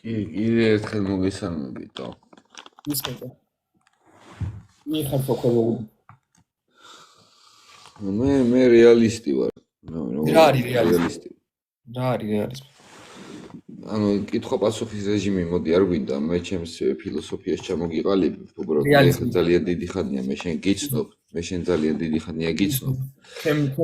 კიდე ერთხელ მოგესალმებითო. ისმენდა. მიხარ ფოქოლოგი. მე რეალისტი ვარ. რა არის რეალისტი? რა არის რეალიზმი? ანუ კითხვა-პასუხის რეჟიმი მოდი არ გვინდა, მე ჩემს ფილოსოფიას ჩამოგიყალიბ, უბრალოდ მე ძალიან დიდი ხანია მე შენ გიცნობ, მე შენ ძალიან დიდი ხანია გიცნობ.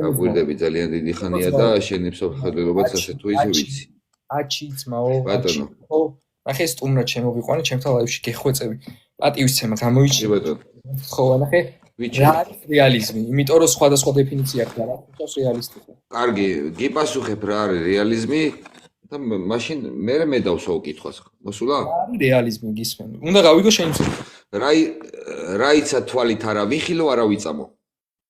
აგვირდები ძალიან დიდი ხანია და შენი მსოფლმხედველობაც ასე თუ ისე ვიცი. აჩი ძმაო, ბატონო. ხო, ნახე სტუმრად შემოვიყვანე ჩემთან ლაივში გეხვეწები. პატივისცემა გამოიჩინე. ბატონო. ხო, ნახე. რა არის რეალიზმი? იმიტომ რომ სხვადასხვა დეფინიცია აქვს და რა თქოს რეალისტი. კარგი, გიპასუხებ რა არის რეალიზმი და მაშინ მე დავსვა უკითხვას. მოსულა? რა არის რეალიზმი გისმენ? უნდა გავიგო შენ მსხვერპლი. რა იცა თვალით არა ვიხილო, არა ვიწამო.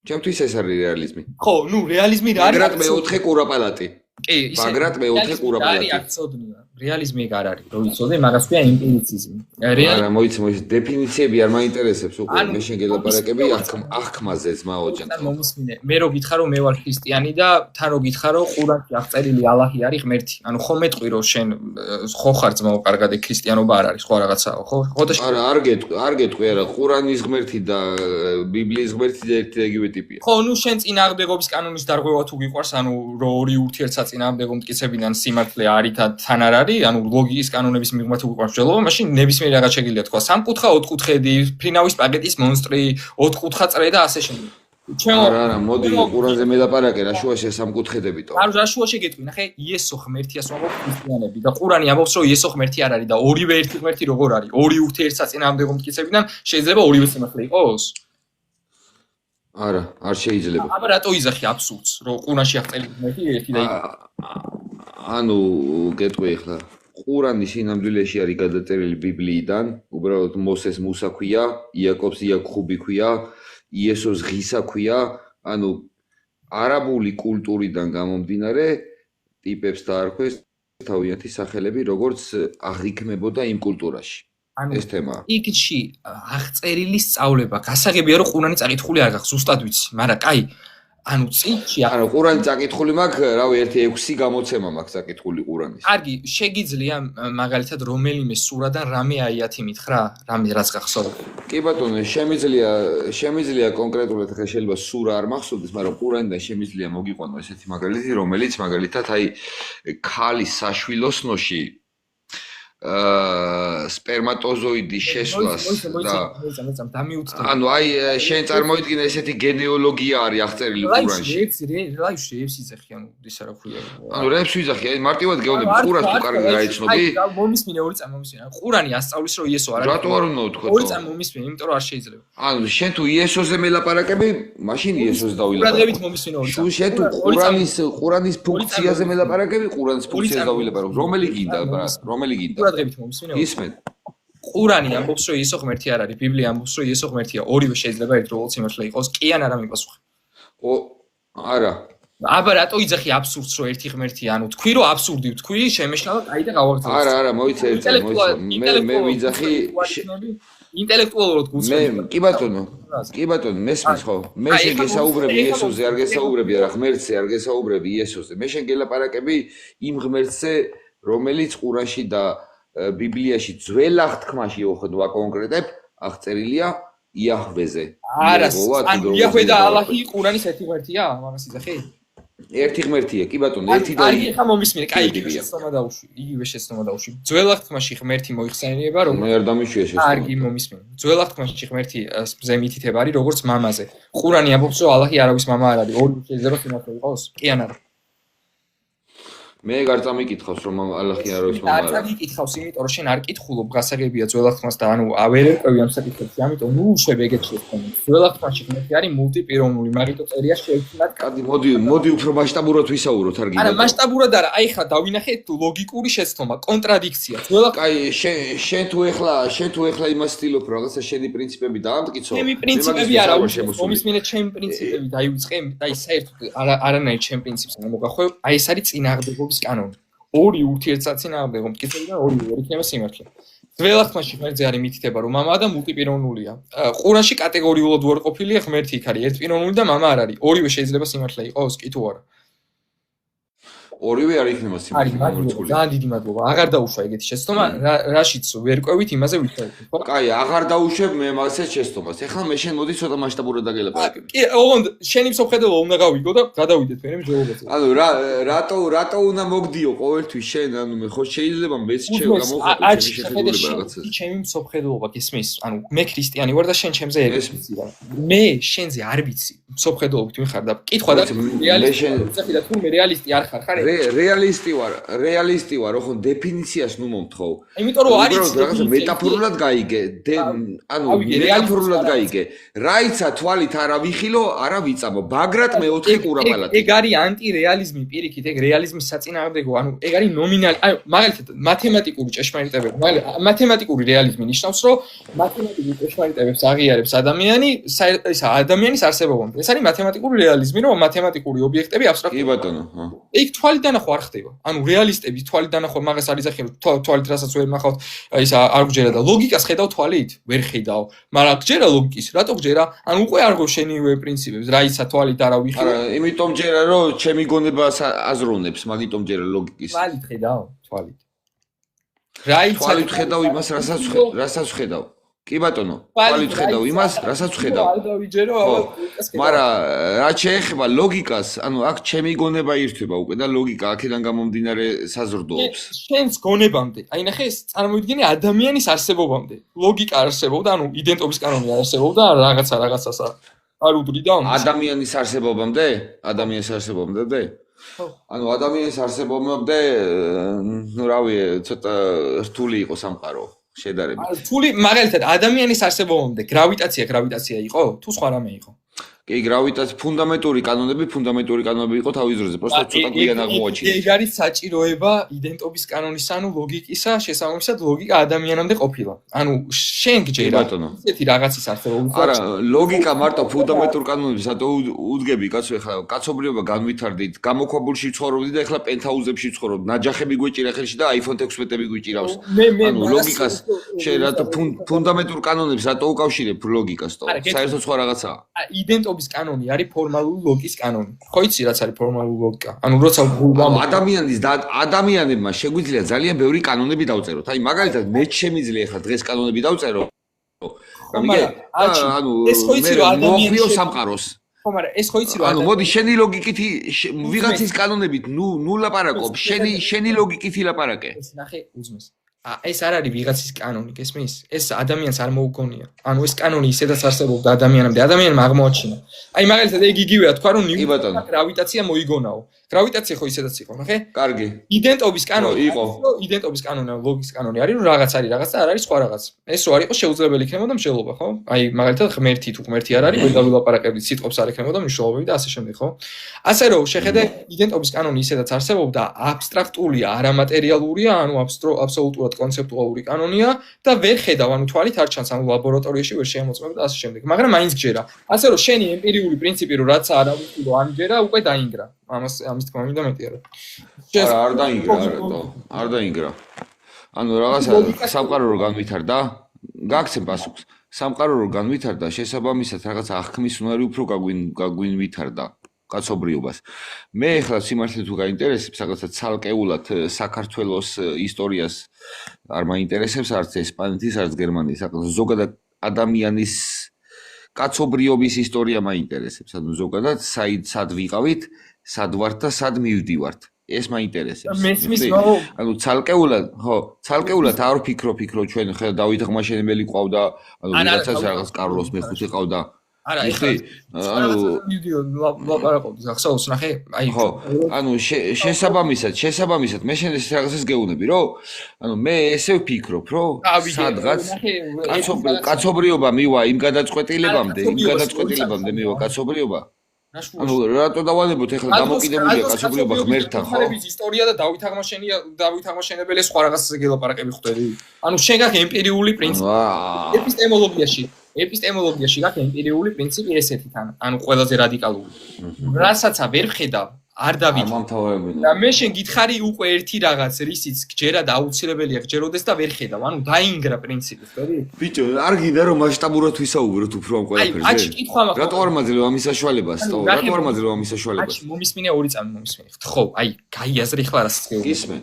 ჩემთვის ეს არის რეალიზმი. ხო, ნუ რეალიზმი რა არის? მაგრამ მეოთხე კურაპალატი. კი, ისე. მაგრამ მეოთხე კურაპალატი. არის აქცოდნია. რეალიზმი ეგ არ არის. რო იცოდე, მაგას ქვია იმპერიციზმი. არა, მოიცე, დეფინიციები არ მაინტერესებს უკვე. მე შენ გელაპარაკები აღქმაზე ძმაო ჯან. მომისმინე. მე რო გითხრა რომ მე ვარ ქრისტიანი და თან რო გითხრა რომ ყურანში აღწერილი ალაჰი არის ღმერთი. ანუ ხო მეტყვი რომ შენ ხო ხარ ძმაო, კარგად ქრისტიანობა არ არის, ხო რაღაცაა, ხო? არა, არ გეტყვი არა, ყურანის ღმერთი და ბიბლიის ღმერთი და ერთი და იგივე ტიპია. ხო, ნუ შენ წინააღმდეგობის კანონის დარღვევა თუ გიყვარს, ანუ რო ორი ურთიერთსაწინააღმდეგო მტკიცებიდან სიმართლე არის და თან არ არის, ანუ ლოგიკის კანონების მიღმა თუ გიყვარს ძველობა, მაშინ ნებისმიერი რაღაც შეგიძლია თქვა. სამკუთხა, ოთხკუთხედი, ფრინავის პაკეტის მონსტრი, ოთხკუთხა წრე და ასე შემდეგ. არა, მოდი ყურანზე მელაპარაკე, რა შუაში სამკუთხედებითო. არ რა შუაში გეტყვი, ნახე, იესო ღმერთიას ვამბობ ქრისტიანები და ყურანი ამბობს, რომ იესო ღმერთი არ არის და ორივე ერთი ღმერთი როგორ არის? ორი ურთიერთსაწინააღმდეგო მტკიცებიდან შეიძლება ორივე სიმართლე იყოს? არა, არ შეიძლება. აბა რატო იზახი აბსურდს, რომ ყურანში აღწერილი ღმერთი ერთი და იგივე? ანუ გეტყვი ახლა ყურანი სინამდვილეში არის გადაწერილი ბიბლიიდან, უბრალოდ მოსეს მუსა ქვია, იაკობს იაკხუბი ქვია, იესოს ღისა ქვია, ანუ არაბული კულტურიდან გამომდინარე ტიპებს დაარქვეს თავიანთი სახელები, როგორც აღიქმებოდა იმ კულტურაში. ეს თემაა. იქში აღწერილი სწავლება, გასაგებია რომ ყურანი წაკითხული არ გაქვს, ზუსტად ვიცი, მაგრამ კაი, ანუ წიგნში ანუ ყურანი წაკითხული მაქვს, რავი, 1-6 გამოცემა მაქვს წაკითხული ყურანის. კარგი, შეგიძლია მაგალითად რომელიმე სურადან რამე აიათი მითხრა, რამე რაც გახსოვს? კი ბატონო, შემიძლია კონკრეტულად ხე შეიძლება სურა არ მახსოვდეს, მაგრამ ყურანიდან შემიძლია მოგიყვანო ესეთი მაგალითი, რომელიც მაგალითად აი ქალის საშვილოსნოში სპერმატოზოიდის შესვლას და ანუ აი შენ წარმოიდგინე ესეთი გენეოლოგია არის აღწერილი ყურანში. ლაივში ებს იზახი, ანუ ის რა ქვია. ანუ რებს ვიზახი, აი მარტივად გეუბნები ყურანს თუ კარგი გაიცნობი. აი მომისმინე ორი წამ მომისმინე. ყურანი ასწავლის რომ იესო არ არის. რატო არ უნდა ვთქვა? ორი წამ მომისმინე, იმიტომ რომ არ შეიძლება. ანუ შენ თუ იესოზე მელაპარაკები, მაშინ იესოს დავილაპარაკე. ყურადღებით მომისმინე ორი წამ. შენ თუ ყურანის ფუნქციაზე მელაპარაკები, ყურანის ფუნქციაზე დავილაპარაკე. რომელი გინდა, რომელი გინდა? ისმენ. ყურანი ამბობს რომ იესო ღმერთი არ არის, ბიბლია ამბობს რომ იესო ღმერთია. ორივე შეიძლება ერთდროულად სიმართლე იყოს. კი ან არა მიპასუხე. არა. აბა რატო იძახი აბსურდს რომ ერთი ღმერთია? ანუ თქვი რომ აბსურდი ვთქვი, შემეშალა კაი და გავაგრძელე. არა, მოიცე ერთად, მე ვიძახი ინტელექტუალურად გუწევი. კი ბატონო, მესმის ხო? მე შენ გესაუბრები იესოზე, არ გესაუბრები არა ღმერთზე, არ გესაუბრები იესოზე. მე შენ გელაპარაკები იმ ღმერთზე, რომელიც ყურანში და ბიბლიაში ძველ აღთქმაში ოხდვა კონკრეტებ აღწერილია იაჰვეზე. არა, ანუ იაჰვე და ალაჰი ყურანის ერთი ღმერთია? მაგას იზახი? ერთი ღმერთია, კი ბატონო, ერთი და აი ხა მომისმინე, კაი იგივე შეცდომა დაუშვი. ძველ აღთქმაში ღმერთი მოიხსენიება, რომ მე არ დამიშვია შეცდომა. კარგი, მომისმინე. ძველ აღთქმაში ღმერთი მზე მითითება არის როგორც მამაზე. ყურანი ამბობს, რომ ალაჰი არავის მამა არ არის. ორი შეიძლება სიმართლე იყოს? კი ან არა? მე არ წამიკითხავს რომ ალაჰი არავის მამა არ წამიკითხავს, იმიტომ რომ შენ არ კითხულობ გასაგებია ძველ აღთქმას და ანუ ვერ ერკვევი ამ საკითხებში, ამიტომ ნუ უშვებ ეგეთ შეცდომებს. ძველ აღთქმაში ღმერთი არის მულტიპიროვნული, მაგიტო წერია შეეცვლათ. კარგი, მოდი უფრო მასშტაბურად ვისაუბროთ, არ გინდა. არა, მასშტაბურად არა, აი ხა დავინახეთ ლოგიკური შეცდომა, კონტრადიქცია. ძველ კაი, შენ თუ ეხლა იმას ვთილობ, რაღაცა შენი პრინციპები დაამტკიცო. ჩემი პრინციპები არა უშავს, მომისმინე ჩემი პრინციპები დაივიწყე, აი საერთოდ არანაირ ჩემ პრინციპს არ მოგახვევ, აი ეს არის წინააღმდეგობის კანონი. ორი ურთიერთსაწინააღმდეგო მტკიცებიდან ორივე ვერ იქნება სიმართლე. ძველ აღთქმაში ღმერთზე არის მითითება, რომ მამა და მულტიპიროვნულია. ყურანში კატეგორიულად უარყოფილია ღმერთი იქ არის ერთპიროვნული და მამა არ არის. ორივე შეიძლება სიმართლე იყოს, კი თუ არა? ორივე არ იქნება არის მადლობა, ძალიან დიდი მადლობა. აღარ დაუშვა ეგეთი შეცდომა, რაშიც ვერ ყვევით, იმაზე ვიტყოდით, ხო? კაი, აღარ დაუშვებ მე მაგასაც შეცდომას. ეხლა მე შენ მოდი ცოტა მასშტაბურად დაგელაპარაკე. კი, ოღონდ შენი მსოფხედელო უნდა გავიგო და გადავიდეთ მე მსჯელობაზე. ანუ რატო უნდა მოგდიო ყოველთვის შენ, ანუ მე ხო შეიძლება მეც ჩევგამოხატო ჩემი შეხედულება რაღაცა. ჩემი მსოფხედელობა გესმის? ანუ მე ქრისტიანი ვარ და შენ ჩემზე არ ვიცი რა. მე შენზე არ ვიცი მსოფხედელობით ვიხარ და კითხვა და რეალისტი და თუ მე რეალისტი არ ხარ, ხარ? რეალისტი ვარ, ხო დეფინიციას ნუ მომთხოვ. იმიტომ რომ არის რაღაცა მეტაფორულად გაიგე, ანუ მეტაფორულად გაიგე. რაიცა თვალით არა ვიხილო, არა ვიწამო, ბაგრატ მეოთხე ყურაპალატი. ეგ არის ანტირეალიზმი პირიქით, ეგ რეალიზმის საწინააღმდეგო, ანუ ეგ არის ნომინალი, ანუ მაგალითად მათემატიკური ჭეშმარიტებები, მათემატიკური რეალიზმი ნიშნავს, რომ მათემატიკური ჭეშმარიტებებს აღიარებს ადამიანი, ადამიანის არსებობამდე. ეს არის მათემატიკური რეალიზმი, რომ მათემატიკური ობიექტები აბსტრაქტული. კი ბატონო, ხო. ეგ თვალით დანახვა არ ხდება. ანუ რეალისტების თვალით დანახვა მაგას არის ახლა თვალით რასაც ვერ ნახავთ, ისა არ გჯერა და ლოგიკას ხედავ თვალით? ვერ ხედავ. მაგრამ გჯერა ლოგიკის, რატო გჯერა? ანუ უკვე არ გვშენივე პრინციპებს, რაიცა თვალით არა ვიხილო. არა, იმიტომ ჯერა რომ ჩემი გონებას აზროვნებს, მაგიტომ ჯერა ლოგიკის. თვალით ხედავ, თვალით. რაიცა თვალით ხედავ იმას, რასაც ხედავ. კი ბატონო, თვალით ხედავ იმას, რასაც ხედავ. არ დავიჯერო, მაგრამ რაც შეეხება ლოგიკას, ანუ აქ ჩემი გონება ირთვება უკვე და ლოგიკა აქედან გამომდინარე საზრდოობს. შენს გონებამდე, აი ნახე, ეს წარმოვიდგინე ადამიანის არსებობამდე. ლოგიკა არსებობდა, ანუ იდენტობის კანონი არსებობდა, რაღაცას არ უდრიდა. ადამიანის არსებობამდე? ადამიანის არსებობამდე? ანუ ადამიანის არსებობამდე, ნუ რავი, ცოტა რთული იყო სამყარო. შედარებით. რთული, მაგალითად, ადამიანის არსებობამდე გრავიტაცია იყო? თუ სხვა რამე იყო? კი, ფუნდამენტური კანონები იყო თავის დროზე, პროსტო ცოტა გვიან აღმოაჩინეთ. ეგ არის საჭიროება იდენტობის კანონის, ანუ ლოგიკისა, შესაბამისად ლოგიკა ადამიანამდე ყოფილა. ანუ შენ გჯერა ესეთი რაღაცის არსებობის. არა, ლოგიკა მარტო ფუნდამენტურ კანონებს რატო უდგები, კაცო, ეხლა კაცობრიობა განვითარდით, გამოქვაბულში ცხოვრობდი და ეხლა პენტჰაუზებში ვცხოვრობ. ნაჯახები გვეჭირა ხელში და iPhone 16-ები გვიჭირავს. ანუ ლოგიკას შენ რატო ფუნდამენტურ კანონებს რატო უკავშირებ ლოგიკას, თო? საერთოდ სხვა რაღაცაა. იდენტობის კანონი არის ფორმალური ლოგიკის კანონი. ხო იცი რაც არის ფორმალური ლოგიკა? ანუ როცა ადამიანებმა შეგვიძლია ძალიან ბევრი კანონები დავწეროთ. აი მაგალითად მე შემიძლია ახლა დღეს კანონები დავწერო. ანუ ეს ხო იცი რომ ადამიანს სამყაროს. ხო, მაგრამ ეს ხო იცი რომ ანუ მოდი შენი ლოგიკით ვიღაცის კანონებით ნუ ლაპარაკობ, შენი ლოგიკით ილაპარაკე. ეს ნახე უძმეს. ეს არ არის ვიღაცის კანონი, გესმის? ეს ადამიანს არ მოუგონია. ანუ ეს კანონი ისედაც არსებობდა ადამიანამდე, ადამიანმა აღმოაჩინა. აი მაგალითად ეგ იგივეა, თქვა რომ ნიუტონმა გრავიტაცია მოიგონაო. გრავიტაცია ხო ისედაც იყო, ნახე? კარგი. იდენტობის კანონი იყო. იდენტობის კანონი, ლოგიკის კანონი არის, რომ რაღაც არის რაღაც და არ არის სხვა რაღაც. ეს რო არ იყოს შეუძლებელი იქნებოდა მშელობა, ხო? აი მაგალითად ღმერთი თუ ღმერთი არ არის, ვერ დავილაპარაკებდით, სიტყვებს არ ექნებოდა მნიშვნელობები და ასე შემდეგ, ხო? ასე რომ შეხედე იდენტობის კანონი ისედაც არსებობდა, აბსტრაქტულია, არამატერიალურია, ანუ აბსოლუტურად კონცეპტუალური კანონია და ვერ ხედავ, ანუ თვალით არ ჩანს, ანუ ლაბორატორიაში ვერ შეამოწმებ და ასე შემდეგ. მაგრამ მაინც გჯერა. ასე რომ შენი ემპირიული პრინციპი რომ რაც არ ავიხილო ამჯერა, უკვე დაინგრა. ამის თქმა მინდა მეტი არა. არ დაინგრა. ანუ რაღაცა სამყარო რო განვითარდა, გაგცემ პასუხს. სამყარო რო განვითარდა, შესაბამისად რაღაცა აღქმის უნარი უფრო გაგვინვითარდა. კაცობრიობას. მე ახლა სიმართლე თუ გაინტერესებს, რაღაცა ცალკეულად საქართველოს ისტორიას არ მაინტერესებს არც ესპანეთის, არც გერმანიის, ზოგადად ადამიანის კაცობრიობის ისტორია მაინტერესებს. ანუ ზოგადად სად ვიყავით, სად ვართ და სად მივდივართ. ეს მაინტერესებს. ანუ ცალკეულად არ ვფიქრობ, ჩვენ ხა დავით აღმაშენებელი ყავდა, ანუ ვიღაცას რაღაც კარლოს მეხუთე ყავდა. არა, ეხლა ანუ ლაპარაკობთ, ახსოვს ნახე, აი ხო, ანუ შესაბამისად მე შენ ეს რაღაცას გეუბნები, რომ ანუ მე ესე ვფიქრობ, რომ სადღაც კაცობრიობა მივა იმ გადაწყვეტილებამდე მივა კაცობრიობა. ანუ რატო დავალებოთ ეხლა დამოკიდებულია კაცობრიობა ღმერთთან, ხო? ისტორია და დავით აღმაშენებელი სხვა რაღაცაზე გელაპარაკები ხვდები. ანუ შენ გაქვს ემპირიული პრინციპი. ეპისტემოლოგიაში გაქვს ემპირიული პრინციპი ესეთი თან, ანუ ყველაზე რადიკალური. რასაცა ვერ ხედავ, არ დავით. მომთავრებელია. და მე შენ გითხარი უკვე ერთი რაღაც რისიც გჯერა და აუცილებელია გჯეროდეს და ვერ ხედავ. ანუ დაინგრა პრინციპი, ხერი? ბიჭო, არ გინდა რომ მასშტაბურად ვისაუბროთ უფრო ამ ყველაფერზე? აი, აჩი კითხვა მაქვს. რატო არ მაძლევ ამის საშუალებას? რატო არ მაძლევ ამის საშუალებას? აჩი მომისმინე ორი წამი მომისმინე. ხო, აი, გაიაზრი ხლა რასაც გეუბნები.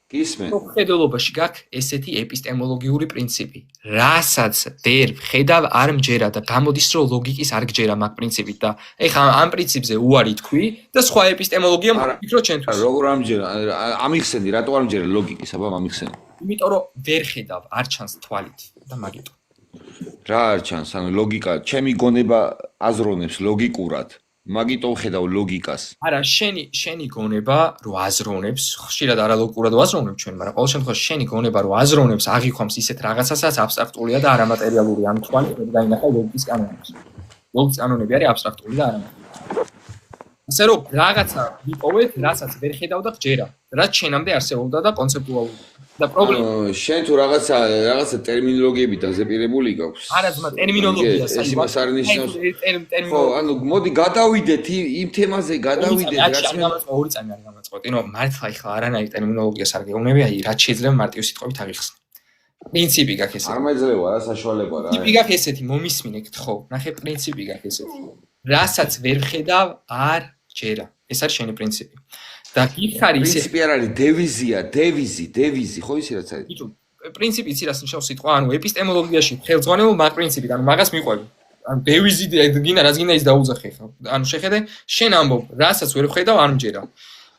გისმენ. ხედელობაში გაქვს ესეთი ეპისტემოლოგიური პრინციპი. რასაც ვერ ხედავ არ მჯერა და გამოდის რომ ლოგიკის არ გჯერა მაგ პრინციპით და ეხლა ამ პრინციპზე უარი თქვი და სხვა ეპისტემოლოგია მიფიქრო ჩემთვის. როგორ არ მჯერა? ამიხსენი, რატო არ მჯერა ლოგიკის, აბა ამიხსენი. იმიტომ რომ ვერ ხედავ, არ ჩანს თვალით და მაგიტო. რა არ ჩანს? ანუ ლოგიკა, ჩემი გონება აზროვნებს ლოგიკურად. მაგიტომ ხედავ ლოგიკას. არა, შენი გონება რო აზროვნებს, ხშირად არალოგიკურად ვაზროვნებ ჩვენ, მაგრამ ყოველ შემთხვევაში შენი გონება რო აზროვნებს, აღიქვამს ისეთ რაღაცასაც აბსტრაქტულია და არამატერიალური, ანუ თვალით ვერ დაინახავ ლოგიკის კანონებს. ლოგიკის კანონები არის აბსტრაქტული და არამატერიალური. ასე რომ რაღაცა ვიპოვეთ, რასაც ვერ ხედავ და გჯერა, რაც შენამდე არსებობდა და კონცეპტუალურია. და პრობლემა შენ თუ რაღაცა ტერმინოლოგიები დაზეპირებული გაქვს. არა ძმა, ტერმინოლოგია ეს იმას არ ნიშნავს. ხო, ანუ მოდი გადავიდეთ იმ თემაზე, გადავიდეთ რაც ორი წამი არ გამაწყვეტი, რომ მართლა ეხლა არანაირი ტერმინოლოგიას არ გეუბნები, აი რაც შეიძლება მარტივ სიტყვებით აღიხსნი. პრინციპი გაქვს ესეთი. არ მეძლევა რა საშუალება რა. პრინციპი გაქვს ესეთი, მომისმინე გთხოვ, ნახე პრინციპი გაქვს ესეთი. რასაც ვერ ხედავ, არ ჯერა. ეს არის შენი პრინციპი. და გიხარი ისე პრინციპი არ არის დევიზია, დევიზი, ხო ისი რაც არის? ბიჭო, პრინციპი იცი რას ნიშნავს სიტყვა, ანუ ეპისტემოლოგიაში ხელმძღვანელო მაგ პრინციპით, ანუ მაგას მიყვები. ანუ დევიზი გინდა რაც გინდა ის დაუძახე ხა. ანუ შეხედე, შენ ამბობ, რასაც ვერ ხედავ, არ მჯერა.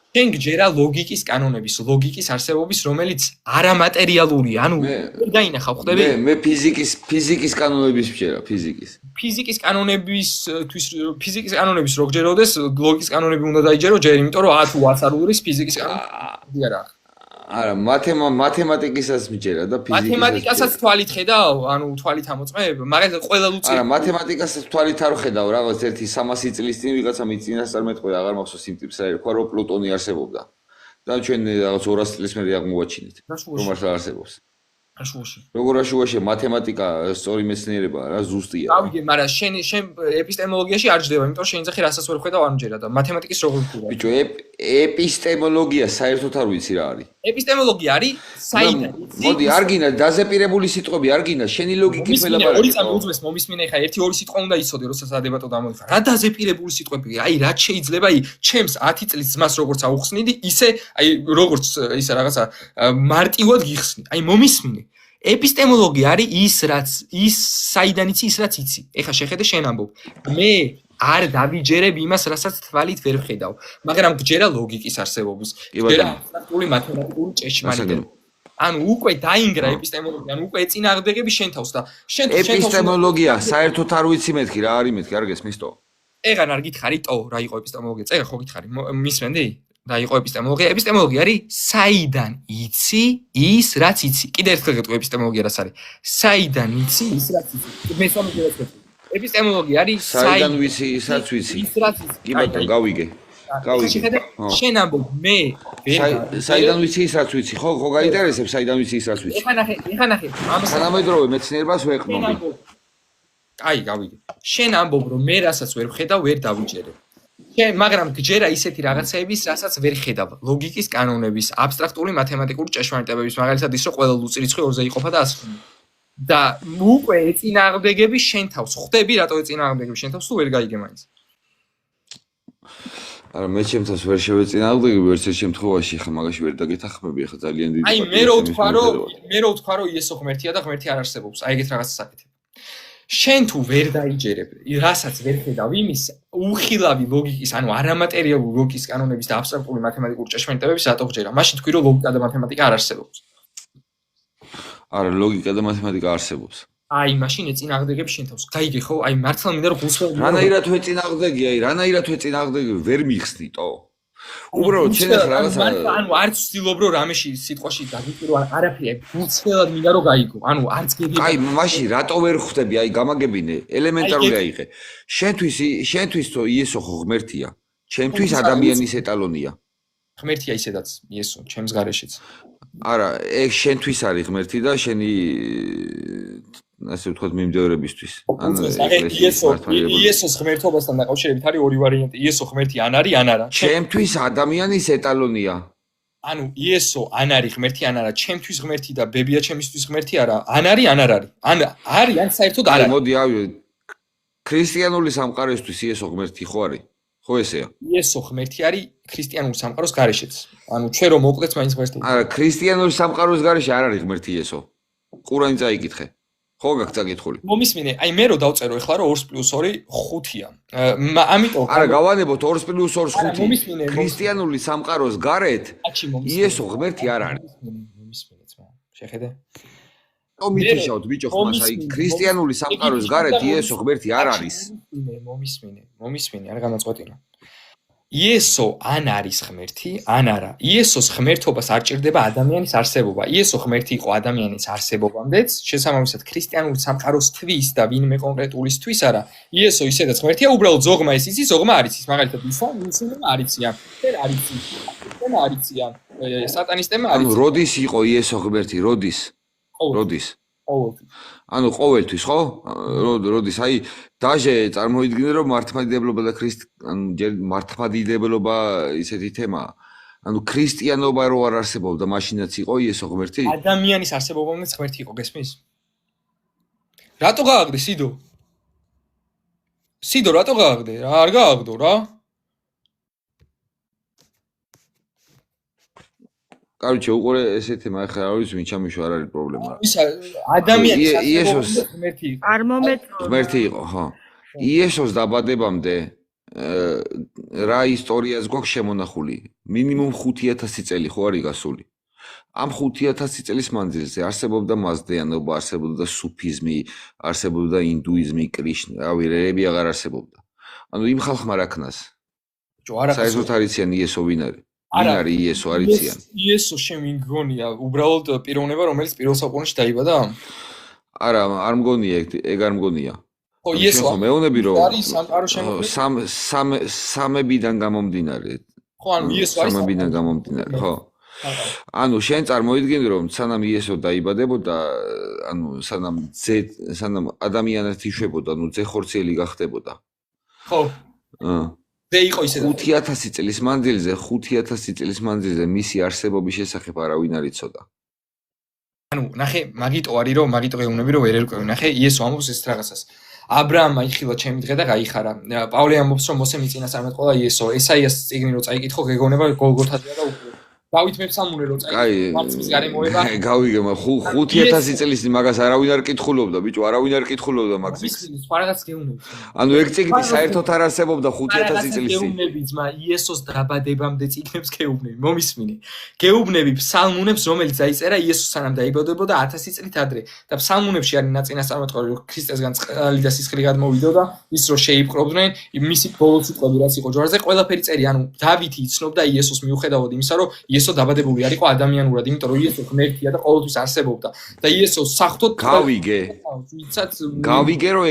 შენ გჯერა ლოგიკის კანონების, ლოგიკის არსებობის, რომელიც არამატერიალურია, ანუ ვერ დაინახავ, ხვდები? მე ფიზიკის კანონების მჯერა, ფიზიკის. ფიზიკის კანონების რო გჯეროდეს, ლოგიკის კანონები უნდა დაიჯერო ჯერ, იმიტომ რომ 10 თუ 10 არ ურის ფიზიკის კანონები არა. არა, მათემატიკასაც მჯერა და ფიზიკასაც. მათემატიკასაც თვალით ხედავ, ანუ თვალით ამოწმებ, მაგრამ ყველა ლუცი. არა, მათემატიკასაც თვალით არ ხედავ, რაღაც ერთი 300 წლის წინ ვიღაცა მიწინას წარმეთყვი, აღარ მახსოვს იმ ტიპს რა ერქვა, რომ პლუტონი არსებობდა. და ჩვენ რაღაც 200 წლის მერე აღმოვაჩინეთ, რომ მართლა არსებობს. აშუაში. როგორ აშუაშია მათემატიკა სწორი მეცნიერებაა რა ზუსტია. გავიგე, მაგრამ შენ ეპისტემოლოგიაში არ ჯდება, იმიტომ რომ შენ ძახი რასაც ვერ ხედავ არ მჯერა და მათემატიკის როგორ ვქურა. ბიჭო, ეპისტემოლოგია საერთოდ არ ვიცი რა არის. ეპისტემოლოგია არის საიდან იცი? მოდი, არ გინდა დაზეპირებული სიტყვები, არ გინდა შენი ლოგიკის მელაპარაკე. ორი წამი უძმეს მომისმინე ხა, ერთი ორი სიტყვა უნდა იცოდე, როცა სადებატო დამოიხარ. რა დაზეპირებული სიტყვები? აი, რაც შეიძლება, აი, ჩემს 10 წლის ძმას როგორც აუხსნიდი, ისე, აი, როგორც ისა რაღაცა მარტივად გიხსნი. აი, მომისმინე. ეპისტემოლოგია არის ის საიდან იცი, ის რაც იცი. ეხა შეხედე შენ ამბობ. მე არ დავიჯერებ იმას, რასაც თვალით ვერ ხედავ, მაგრამ გჯერა ლოგიკის არსებობის. გჯერა აბსტრაქტული მათემატიკური ჭეშმარიტება. ანუ უკვე დაინგრა ეპისტემოლოგია, ანუ უკვე ეწინააღმდეგები შენ თავს და შენ ეპისტემოლოგია საერთოდ არ ვიცი მეთქი რა არის მეთქი, არ გესმის თო? ეგან არ გითხარი თო, რა იყო ეპისტემოლოგია? წეგა ხო გითხარი, მისმენდი? და იყო ეპისტემოლოგია. ეპისტემოლოგია არის საიდან იცი ის რაც იცი. კიდე ერთხელ გეტყვი ეპისტემოლოგია რაც არის. საიდან იცი ის რაც იცი. მესამე ჯერაც ეპისტემოლოგია არის საიდან ვიცი ის რაც ვიცი. ის რაც იცი. კი ბატონო, გავიგე. შეხედე, შენ ამბობ მე საიდან ვიცი ის რაც ვიცი. ხო გაინტერესებს საიდან ვიცი ის რაც ვიცი. ეხა ნახე. თანამედროვე მეცნიერებას ვეყნობი. აი, გავიგე. შენ ამბობ რომ მე რასაც ვერ ხედავ, ვერ დავიჯერებ. მაგრამ გჯერა ისეთი რაღაცეების, რასაც ვერ ხედავ. ლოგიკის კანონების, აბსტრაქტული მათემატიკური ჭეშმარიტებების, მაგალითად ის, რომ ყველა ლუცი რიცხვი 2-ზე იყოფა და ასე. და უკვე ეწინააღმდეგები შენ თავს. ხვდები, რატო ეწინააღმდეგები შენ თავს, თუ ვერ გაიგე მაინც. არა, მე ჩემთავს ვერ შევეწინააღმდეგები, ერთ შემთხვევაში ხა მაგაში ვერ დაგეთახმები, ხა ძალიან დიდი. აი, მე რო ვთქვა, რომ იესო ღმერთია და ღმერთი არ არსებობს. აი, ეგეთ რაღაცას აკეთებ. შენ თუ ვერ დაიჯერებ, რასაც ვერ ხედავ იმის უხილავი ლოგიკის, ანუ არამატერიალური ლოგიკის კანონების და აბსტრაქტული მათემატიკური ჭეშმარიტებების რატო გჯერა? მაშინ თქვი რომ ლოგიკა და მათემატიკა არ არსებობს. არა, ლოგიკა და მათემატიკა არსებობს. აი, მაშინ ეწინააღმდეგები შენ თავს. გაიგე ხო? აი, მართლა მინდა რომ გულსხმობ. რანაირად ეწინააღმდეგია, ვერ მიხსნიტო. უბრალოდ შენ რაღაცა ანუ არც ვცდილობ რომ რამეში სიტყვაში დაგიჭირო არაფერი, გულწრფელად მინდა რომ გაიგო. ანუ არც გედი. აი, მაშინ რატო ვერ ხვდები? აი, გამაგებინე, ელემენტარული აიღე. შენთვის თო იესო ხო ღმერთია. ჩემთვის ადამიანის ეტალონია. ღმერთია ისედაც იესო, ჩემს გარეშეც. არა, ეგ შენთვის არის ღმერთი და შენი ასე ვთქვათ, მიმდევრებისთვის. ან იესოს ღმერთობასთან დაკავშირებით არის ორი ვარიანტი. იესო ღმერთი ან არის, ან არა. ჩემთვის ადამიანის ეტალონია. ანუ იესო ან არის ღმერთი, ან არა. ჩემთვის ღმერთი და ბებია ჩემისთვის ღმერთი არა. ან არის, ან არ არის. ან არის, ან საერთოდ არ არის. მოდი ავიდეთ. ქრისტიანული სამყაროსთვის იესო ღმერთი ხო არის? ხო ესეა. იესო ღმერთი არის ქრისტიანული სამყაროს გარეშეც. ანუ ჩვენ რომ მოკლეც მაინც ღმერთი. არა, ქრისტიანული სამყაროს გარეშე არ არის ღმერთი იესო. ყურანი წაიკითხე. ხო გაქვს წაკითხული. მომისმინე, აი მე რო დავწერო ეხლა რომ 2+2 5-ია. ამიტომ არა, გავანებოთ 2+2 5. ქრისტიანული სამყაროს გარეთ იესო ღმერთი არ არის. მომისმინე ძმა. შეხედე? მითიშავთ ბიჭო ხმას, აი ქრისტიანული სამყაროს გარეთ იესო ღმერთი არ არის. მომისმინე, არ გამაწყვეტინა. იესო ან არის ღმერთი, ან არა. იესოს ღმერთობას არ ჭირდება ადამიანის არსებობა. იესო ღმერთი იყო ადამიანის არსებობამდეც, შესაბამისად ქრისტიანული სამყაროსთვის და ვინმე კონკრეტულისთვის არა. იესო ისედაც ღმერთია, უბრალოდ ზოგმა ის იცის, ზოგმა არ იცის. მაგალითად, ისინი არ იციან. შენ არ იცის. შენ არ იციან. სატანისტებმა არ იციან. ანუ როდის იყო იესო ღმერთი? როდის? ანუ ყოველთვის ხო? როდის? აი დაჟე წარმოიდგინე რომ მართლმადიდებლობა და ანუ ჯერ მართლმადიდებლობა ისეთი თემაა. ანუ ქრისტიანობა რო არ არსებობდა, მაშინაც იყო იესო ღმერთი? ადამიანის არსებობამდეც ღმერთი იყო, გესმის? რატო გააგდე სიდო? სიდო რატო გააგდე? არ გააგდო რა? კაროჩე, უყურე ესეთი მაგ ხარ არის, ვინ ჩამიშვა არ არის პრობლემა. ადამიანის იესოს ღმერთი იყო. არ მომეწონა. ღმერთი იყო, ხო. იესოს დაბადებამდე რა ისტორიას გვაქვს შემონახული? მინიმუმ 5000 წელი ხო არის გასული. ამ 5000 წლის მანძილზე არსებობდა მაზდეანობა, არსებობდა სუფიზმი, არსებობდა ინდუიზმი, კრიშნა, რავი, რელიგია აღარ არსებობდა. ანუ იმ ხალხმა რა ქნას? საერთოდ არ იციან იესო ვინ არის? ვინ არის იესო არ იციან? იესო შენ ვინ გონია? უბრალოდ პიროვნება, რომელიც პირველ საუკუნეში დაიბადა? არა, არ მგონია ეგ არ მგონია. ხო, იესო მეუბნები რომ არის სამყარო შემოქმედი. სამებიდან გამომდინარე. ხო, ანუ იესო არის სამებიდან გამომდინარე, ხო. ანუ შენ წარმოიდგინე რომ სანამ იესო დაიბადებოდა, ანუ სანამ ადამიანად იშვებოდა, ნუ ძეხორციელი გახდებოდა. ხო. და იყო ისე 5000 წლის მანძილზე მისი არსებობის შესახებ არავინ არ იცოდა. ანუ ნახე, მაგიტო არის რომ მაგიტო გეუბნები რომ ვერ ერკვევი. ნახე, იესო ამბობს ეს რაღაცას. აბრაამმა იხილა ჩემი დღე და გაიხარა. პავლე ამბობს რომ მოსე მიწინასწარმეტყველა იესო. ესაიას წიგნი რო წაიკითხო, გეგონება გოლგოთადია და უკვე დავით მეფსამუნე რო წაიკითხო, მარცხის გარემოება. გავიგე, 5000 წლის მაგას არავინ არ კითხულობდა, ბიჭო, არავინ არ კითხულობდა მაგ წიგნს. სხვა რაღაც გეუბნები. ანუ ეგ წიგნი საერთოდ არ არსებობდა 5000 წლის წინ. გეუბნები ძმა, იესოს დაბადებამდე წიგნებს გეუბნები, მომისმინე. გეუბნები ფსალმუნებს, რომელიც დაიწერა იესოს სანამ დაიბადებოდა 1000 წლით ადრე. და ფსალმუნებში არის ნაწინასწარმეტყველი, რომ ქრისტესგან წყალი და სისხლი გადმოვიდოდა, ის რო შეიპყრობდნენ, მისი ბოლო სიტყვები რაც იყო ჯვარზე, ყველაფერი წერი, ანუ დავითი იცნობდა იესოს მიუხედავად იმისა, რომ იესო დაბადებული არ იყო ადამიანურად, იმიტომ რომ იესო ღმერთია და ყოველთვის არსებობდა. და იესოს საერთოდ გავიგე რომ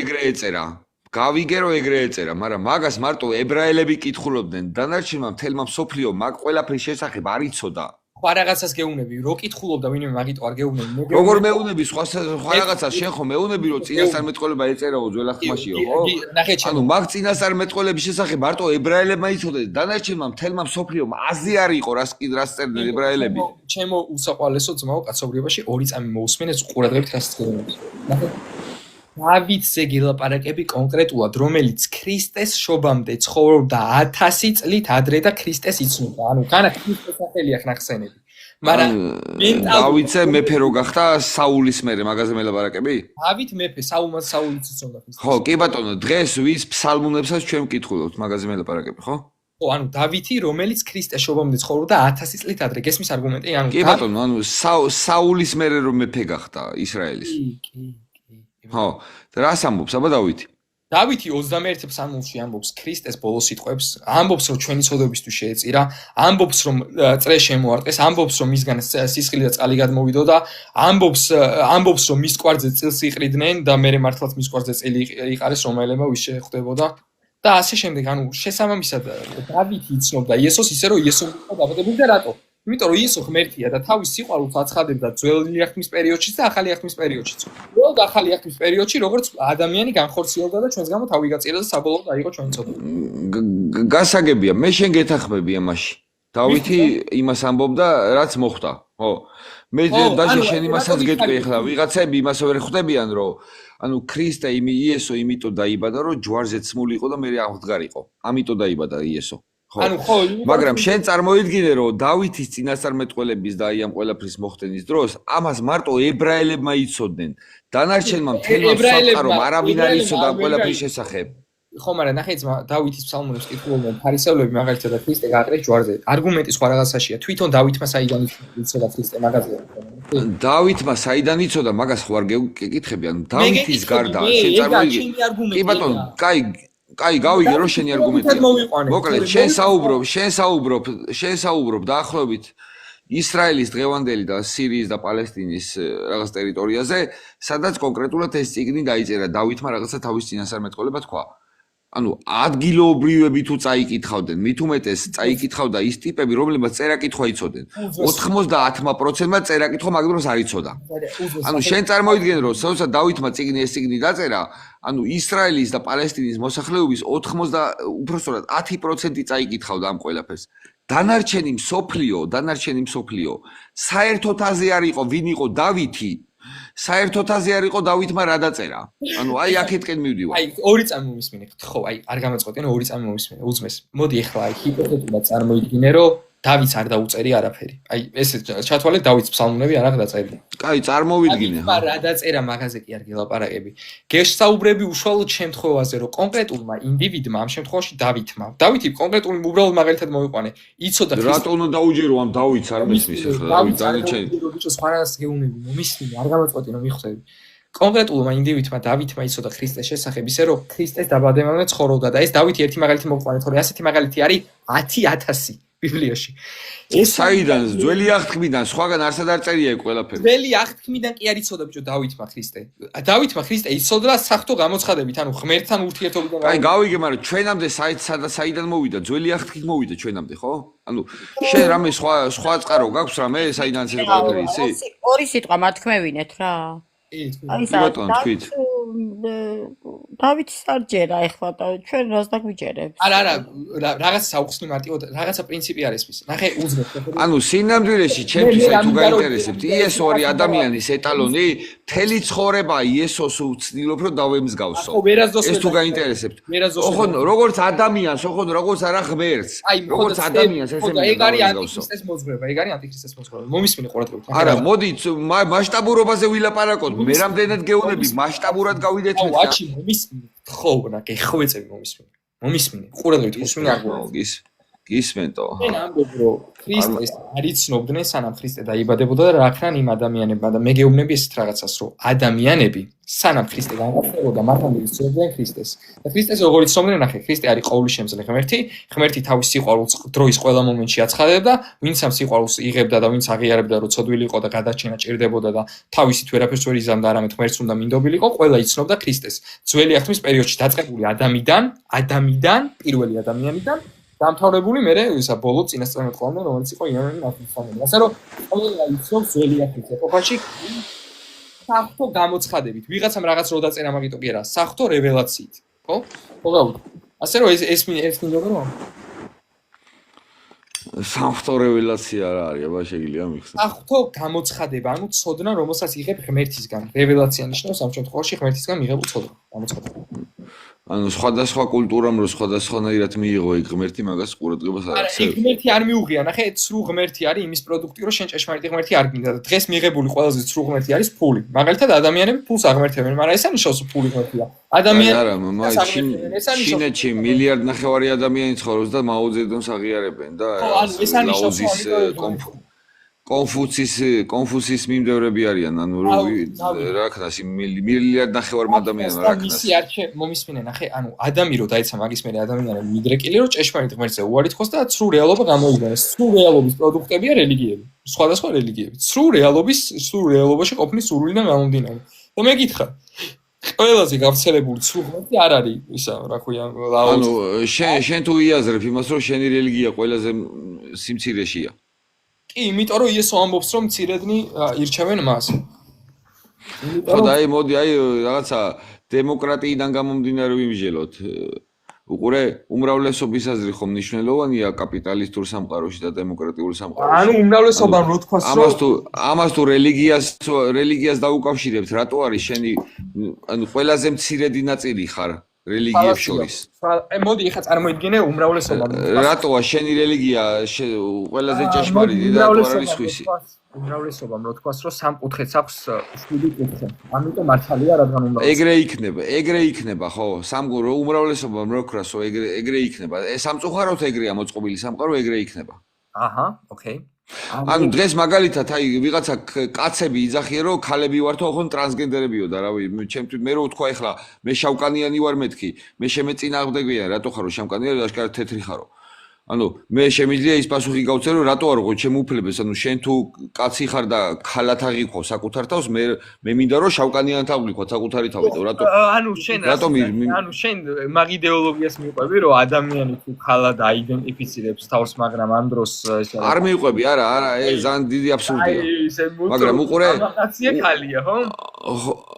ეგრე ეწერა, მაგრამ მაგას მარტო ებრაელები კითხულობდნენ, დანარჩენმა მთელმა მსოფლიო მაგ ყველაფრის შესახებ არ იცოდა. სხვა რაღაცას გეუბნები, რო კითხულობდა ვინმე მაგიტო არ გეუბნები. როგორ მეუბნები სხვა რაღაცას შენ ხო მეუბნები რომ წინასწარმეტყველება ეწერაო ძველ ხმაშიო, ხო? ანუ მაგ წინასწარმეტყველების შესახებ მარტო ებრაელებმა იცოდნენ, დანარჩენმა მთელმა მსოფლიომ აზრი არ იყო რას წერდნენ ებრაელები. ჩემო უსაყვალესო ძმაო კაცობრიობაში ორი წამი მოусმენეს ყურადღებით რას გეუბნები. ნახე დავითზე გილაპარაკები კონკრეტულად, რომელიც ქრისტეს შობამდე ცხოვრობდა 1000 წლით ადრე და ქრისტეს იცნობდა. ანუ განა ქრისტეს სახელი აქვს ნახსენები. მაგრამ დავითზე მეფე რო გახდა საულის მერე, მაგაზე მელაპარაკები? დავით მეფე, საულმან საულიც იცნობდა ქრისტეს. ხო, კი ბატონო, დღეს ვის ფსალმუნებსაც ჩვენ ვკითხულობთ, მაგაზე მელაპარაკები, ხო? ხო, ანუ დავითი, რომელიც ქრისტეს შობამდე ცხოვრობდა 1000 წლით ადრე. გესმის არგუმენტი? ანუ კი ბატონო, ანუ საულის მერე რომ მეფე გახდა ისრაელის. კი. ხო, რას ამბობს აბა დავითი? დავითი 21 ფსალმუნში ამბობს ქრისტეს ბოლო სიტყვებს, ამბობს რომ ჩვენი ცოდვებისთვის შეეწირა, ამბობს რომ წრე შემოარტყეს, ამბობს რომ მისგან სისხლი და წყალი გადმოვიდოდა, ამბობს რომ მის კვარზე წილს იყრიდნენ და მე მართლაც მის კვარზე წილი იყარეს რომელება ვის შეხვდებოდა და ასე შემდეგ. ანუ შესაბამისად დავითი იცნობდა იესოს ისე რომ იესო დაბადებული და რატო? იმიტომ რომ იესო ღმერთია და თავის სიყვარულს აცხადებდა ძველი აღთქმის პერიოდშიც და ახალი აღთქმის პერიოდშიც. უბრალოდ ახალი აღთქმის პერიოდში როგორც ადამიანი განხორციელდა და ჩვენს გამო თავი გაწირა და საბოლოოდ აიღო ჩვენი ცოდნა. გასაგებია, მე შენ გეთახმები ამაში. დავითი იმას ამბობდა, რაც მოხდა. ხო. მე დაჟე შენ იმასაც გეტყვი ახლა, ვიღაცები იმას ვერ ხვდებიან, რომ ანუ ქრისტე იესო იმიტომ დაიბადა, რომ ჯვარზე ცმული იყო და მე აღდგარიყო. ამიტომ დაიბადა იესო. ხო. მაგრამ შენ წარმოიდგინე, რომ დავითის წინასწარმეტყველების და აი ამ ყველაფრის მოხდენის დროს ამას მარტო ებრაელებმა იცოდნენ. დანარჩენმა მთელმა სამყარომ არავინ არ იცოდა ამ ყველაფრის შესახებ. ხო, მაგრამ ნახე ძმა, დავითის ფსალმუნებს კითხულობდნენ ფარისევლები მაგალითად და ქრისტე გააკრეს ჯვარზე. არგუმენტი სხვა რაღაცაშია. თვითონ დავითმა საიდან იცოდა ქრისტე მაგაზე. დავითმა საიდან იცოდა მაგას ხო არ გეკითხები, ანუ დავითის გარდა შენ წარმოიდგინე. კი ბატონო, კაი, გავიგე რომ შენი არგუმენტია. მოკლედ, შენ საუბრობ დაახლოებით ისრაელის დღევანდელი და სირიის და პალესტინის რაღაც ტერიტორიაზე, სადაც კონკრეტულად ეს წიგნი დაიწერა დავითმა რაღაცა თავის წინასწარმეტყველება თქვა. ანუ ადგილობრივები თუ წაიკითხავდნენ, მით უმეტეს წაიკითხავდა ის ტიპები, რომლებმაც წერა-კითხვა იცოდნენ. 90%-მა წერა-კითხვა მაგ დროს არ იცოდა. ანუ შენ წარმოიდგენ, რომ სოცა დავითმა ეს წიგნი დაწერა, ანუ ისრაელის და პალესტინის მოსახლეობის 80% 10% წაიკითხავდა ამ ყველაფერს. დანარჩენი მსოფლიო საერთოდ აზე არ იყო, ვინ იყო დავითი. საერთოდ აზე არ იყო დავითმა რა დაწერა. ანუ აი აქეთკენ მივდივარ. აი ორი წამი მომისმინე. ხო, აი არ გამაწყვეტენ ორი წამი მომისმინე. უძმეს. მოდი ახლა აი ჰიპოთეტურად წარმოიდგინე, რომ დავითს არ დაუწერი არაფერი. აი ეს ჩათვალე დავითს ფსალმუნები არ აქვს დაწერილი. კაი, წარმოვიდგინე. მაგრამ რა დაწერა მაგაზე კი არ გელაპარაკები. გესაუბრები უშუალოდ შემთხვევაზე, რომ კონკრეტულმა ინდივიდმა ამ შემთხვევაში დავითი კონკრეტული უბრალოდ მაგალითად მოვიყვანე. იცოდა რატო უნდა დაუჯერო ამ დავითს არ მისმის ახლა დანარჩენი. ბიჭო სხვა რას გეუნები მომისმინე, არ გამაწყვეტე რომ მიხვდები. კონკრეტულმა ინდივიდმა დავითმა იცოდა ქრისტეს შესახებ, ისე რომ ქრისტეს დაბადებამდე ცხოვრობდა და ეს დავითი ერთი მაგალითი მოვიყვანე, თორე ასეთი მაგალითი არის 10,000 ბიბლიაში. ეს საიდან ძველი აღთქმიდან სხვაგან არსად არ წერია ყველაფერი. ძველი აღთქმიდან კი არ იცოდა ბიჭო დავითმა ქრისტე. დავითმა ქრისტე იცოდა საერთო გამოცხადებით, ანუ ღმერთთან ურთიერთობიდან. აი გავიგე, მაგრამ ჩვენამდე საიდან მოვიდა? ძველი აღთქმით მოვიდა ჩვენამდე, ხო? ანუ შენ რამე სხვა წყარო გაქვს რამე საიდან ეს ყველაფერი იცი? ორი სიტყვა მათქმევინეთ რა. აი ბატონო თქვით. დავითს არ ჯერა ეხლა და ჩვენ რას დაგვიჯერებს? არა, რაღაცა საუხსნი მარტივად, რაღაცა პრინციპი არის მის. ნახე, უძმეთ. ანუ სინამდვილეში ჩემთვის აი თუ გაინტერესებთ, იესო არის ადამიანის ეტალონი, მთელი ცხოვრება იესოს ვცდილობ რომ დავემსგავსო. ეს თუ გაინტერესებთ. ოღონ როგორც ადამიანს, ოღონ როგორც არა ღმერთს. როგორც ადამიანს ესე მე ეგ არის ანტიქრისტეს მოძღვრება, ეგ არის ანტიქრისტეს მოძღვრება. მომისმინე ყურადღებით. არა, მოდი მასშტაბურობაზე ვილაპარაკოთ. მე რამდენად გეუბნები მასშტაბურად გავიდეთ მე. ვაჩი მომისმინე. ხო, რა გეხვეწები მომისმინე. მომისმინე. ყურადღებით მოსმინე აღგვაქვს. გისმენტო. მე ამბობ რომ ქრისტეს არ იცნობდნენ სანამ ქრისტე დაიბადებოდა და რა ქნან იმ ადამიანებმა და მე გეუბნები ესეთ რაღაცას რომ ადამიანები სანამ ქრისტე განაცხადებოდა მართალია იცნობდნენ ქრისტეს. და ქრისტეს როგორ იცნობდნენ, ნახე, ქრისტე არის ყოვლისშემძლე ღმერთი, ღმერთი თავის სიყვარულს დროის ყველა მომენტში აცხადებდა, ვინც ამ სიყვარულს იღებდა და ვინც აღიარებდა რომ ცოდვილი იყო და გადაჩენა ჭირდებოდა და თავისით ვერაფერს ვერ იზამდა, არამედ ღმერთს უნდა მინდობილიყო, ყველა იცნობდა ქრისტეს. ძველი აღთქმის პერიოდში დაწყებული ადამიდან, პირველი ადამიანიდან დამთავრებული მე ისა ბოლო წინასწარმეტყველამდე, რომელიც იყო იანონი ნათლისმცემელი. ასე რომ ყველა იცნობს ძველი აღთქმის ეპოქაში საღვთო გამოცხადებით. ვიღაცამ რაღაც რო დაწერა მაგიტო კი არა, საღვთო რეველაციით, ხო? ხო. ასე რომ ეს მინდოდა რომ საღვთო რეველაცია რა არის, აბა შეგიძლია მიხსნას. საღვთო გამოცხადება, ანუ ცოდნა, რომელსაც იღებ ღმერთისგან. რეველაცია ნიშნავს ამ შემთხვევაში ღმერთისგან მიღებულ ცოდნა, გამოცხადება. ანუ სხვადასხვა კულტურამ რო სხვადასხვანაირად მიიღო ეგ ღმერთი მაგას ყურადღებას არ აქვს. არა, ღმერთი არ მიუღია, ნახე, ცრუ ღმერთი არის იმის პროდუქტი, რომ შენ ჭეშმარიტი ღმერთი არ გინდა და დღეს მიღებული ყველაზე ცრუ ღმერთი არის ფული. მაგალითად ადამიანები ფულს აღმერთებენ, მაგრამ ეს არ ნიშნავს ფული ღმერთია. ადამიანები არა, ჩინეთში მილიარდ ნახევარი ადამიანი ცხოვრობს და მაოძედონს აღიარებენ და ლაოზის კონფუცის მიმდევრები არიან, ანუ რა ქნას მილიარდ ნახევარი ადამიანს რა ქნას. ისი არჩე მომისმინე, ნახე, ანუ ადამი რო დაეცა მაგის მერე ადამიანები მიდრეკილი რო ჭეშმარიტ ღმერთზე უარი თქოს და ცრუ რეალობა გამოიგონეს. ცრუ რეალობის პროდუქტებია რელიგიები, სხვადასხვა რელიგიები. ცრუ რეალობაში ყოფნის სურვილიდან გამომდინარე. და მე გითხრა ყველაზე გავრცელებული ცრუ ღმერთი არ არის ისა, რა ქვია, ლაოზი. ანუ შენ თუ იაზრებ იმას, რომ შენი რელიგია ყველაზე სიმცირეშია. კი, იმიტომ რომ იესო ამბობს რომ მცირედნი ირჩევენ მას. ხო და მოდი რაღაცა დემოკრატიიდან გამომდინარე ვიმსჯელოთ. უყურე, უმრავლესობის აზრი ხომ მნიშვნელოვანია კაპიტალისტურ სამყაროში და დემოკრატიულ სამყაროში. ანუ უმრავლესობამ რო თქვას ამას თუ რელიგიას დაუკავშირებთ, რატო არის შენი ანუ ყველაზე მცირედი ნაწილი ხარ რელიგიებს შორის? მოდი ეხლა წარმოიდგინე უმრავლესობამ. რატოა შენი რელიგია ყველაზე ჭეშმარიტი და რატო არ არის სხვისი? უმრავლესობამ რო თქვას რომ სამკუთხედს აქვს 7 კუთხე. ამიტომ მართალია რადგან უმრავლესობა. ეგრე იქნება, ხო? სამყარო უმრავლესობამ რო ქრას, ეგრე იქნება. სამწუხაროდ ეგრეა მოწყობილი სამყარო, ეგრე იქნება. აჰა, ოკეი. ანუ დღეს მაგალითად ვიღაცა კაცები იძახიან რომ ქალები ვართო ხო ტრანსგენდერებიო და რავი ჩემთვის მე რო ვთქვა ეხლა მე შავკანიანი ვარ მეთქი მე შემეწინააღმდეგია რატო ხარო შავკანიანი აშკარად თეთრი ხარო ანუ მე შემიძლია ის პასუხი გავცე რომ რატო არ ვიყო ჩემ უფლებას ანუ შენ თუ კაცი ხარ და ქალად აღიქვ საკუთარ თავს მე მინდა რომ შავკანიანად აღვიქვ საკუთარი თავი რატო ანუ შენ მაგ იდეოლოგიას მიყვები რომ ადამიანი თუ ქალად აიდენტიფიცირებს თავს მაგრამ ამ დროს არ მიყვები არა ზან დიდი აბსურდია მაგრამ უყურე კაცია ქალია ხო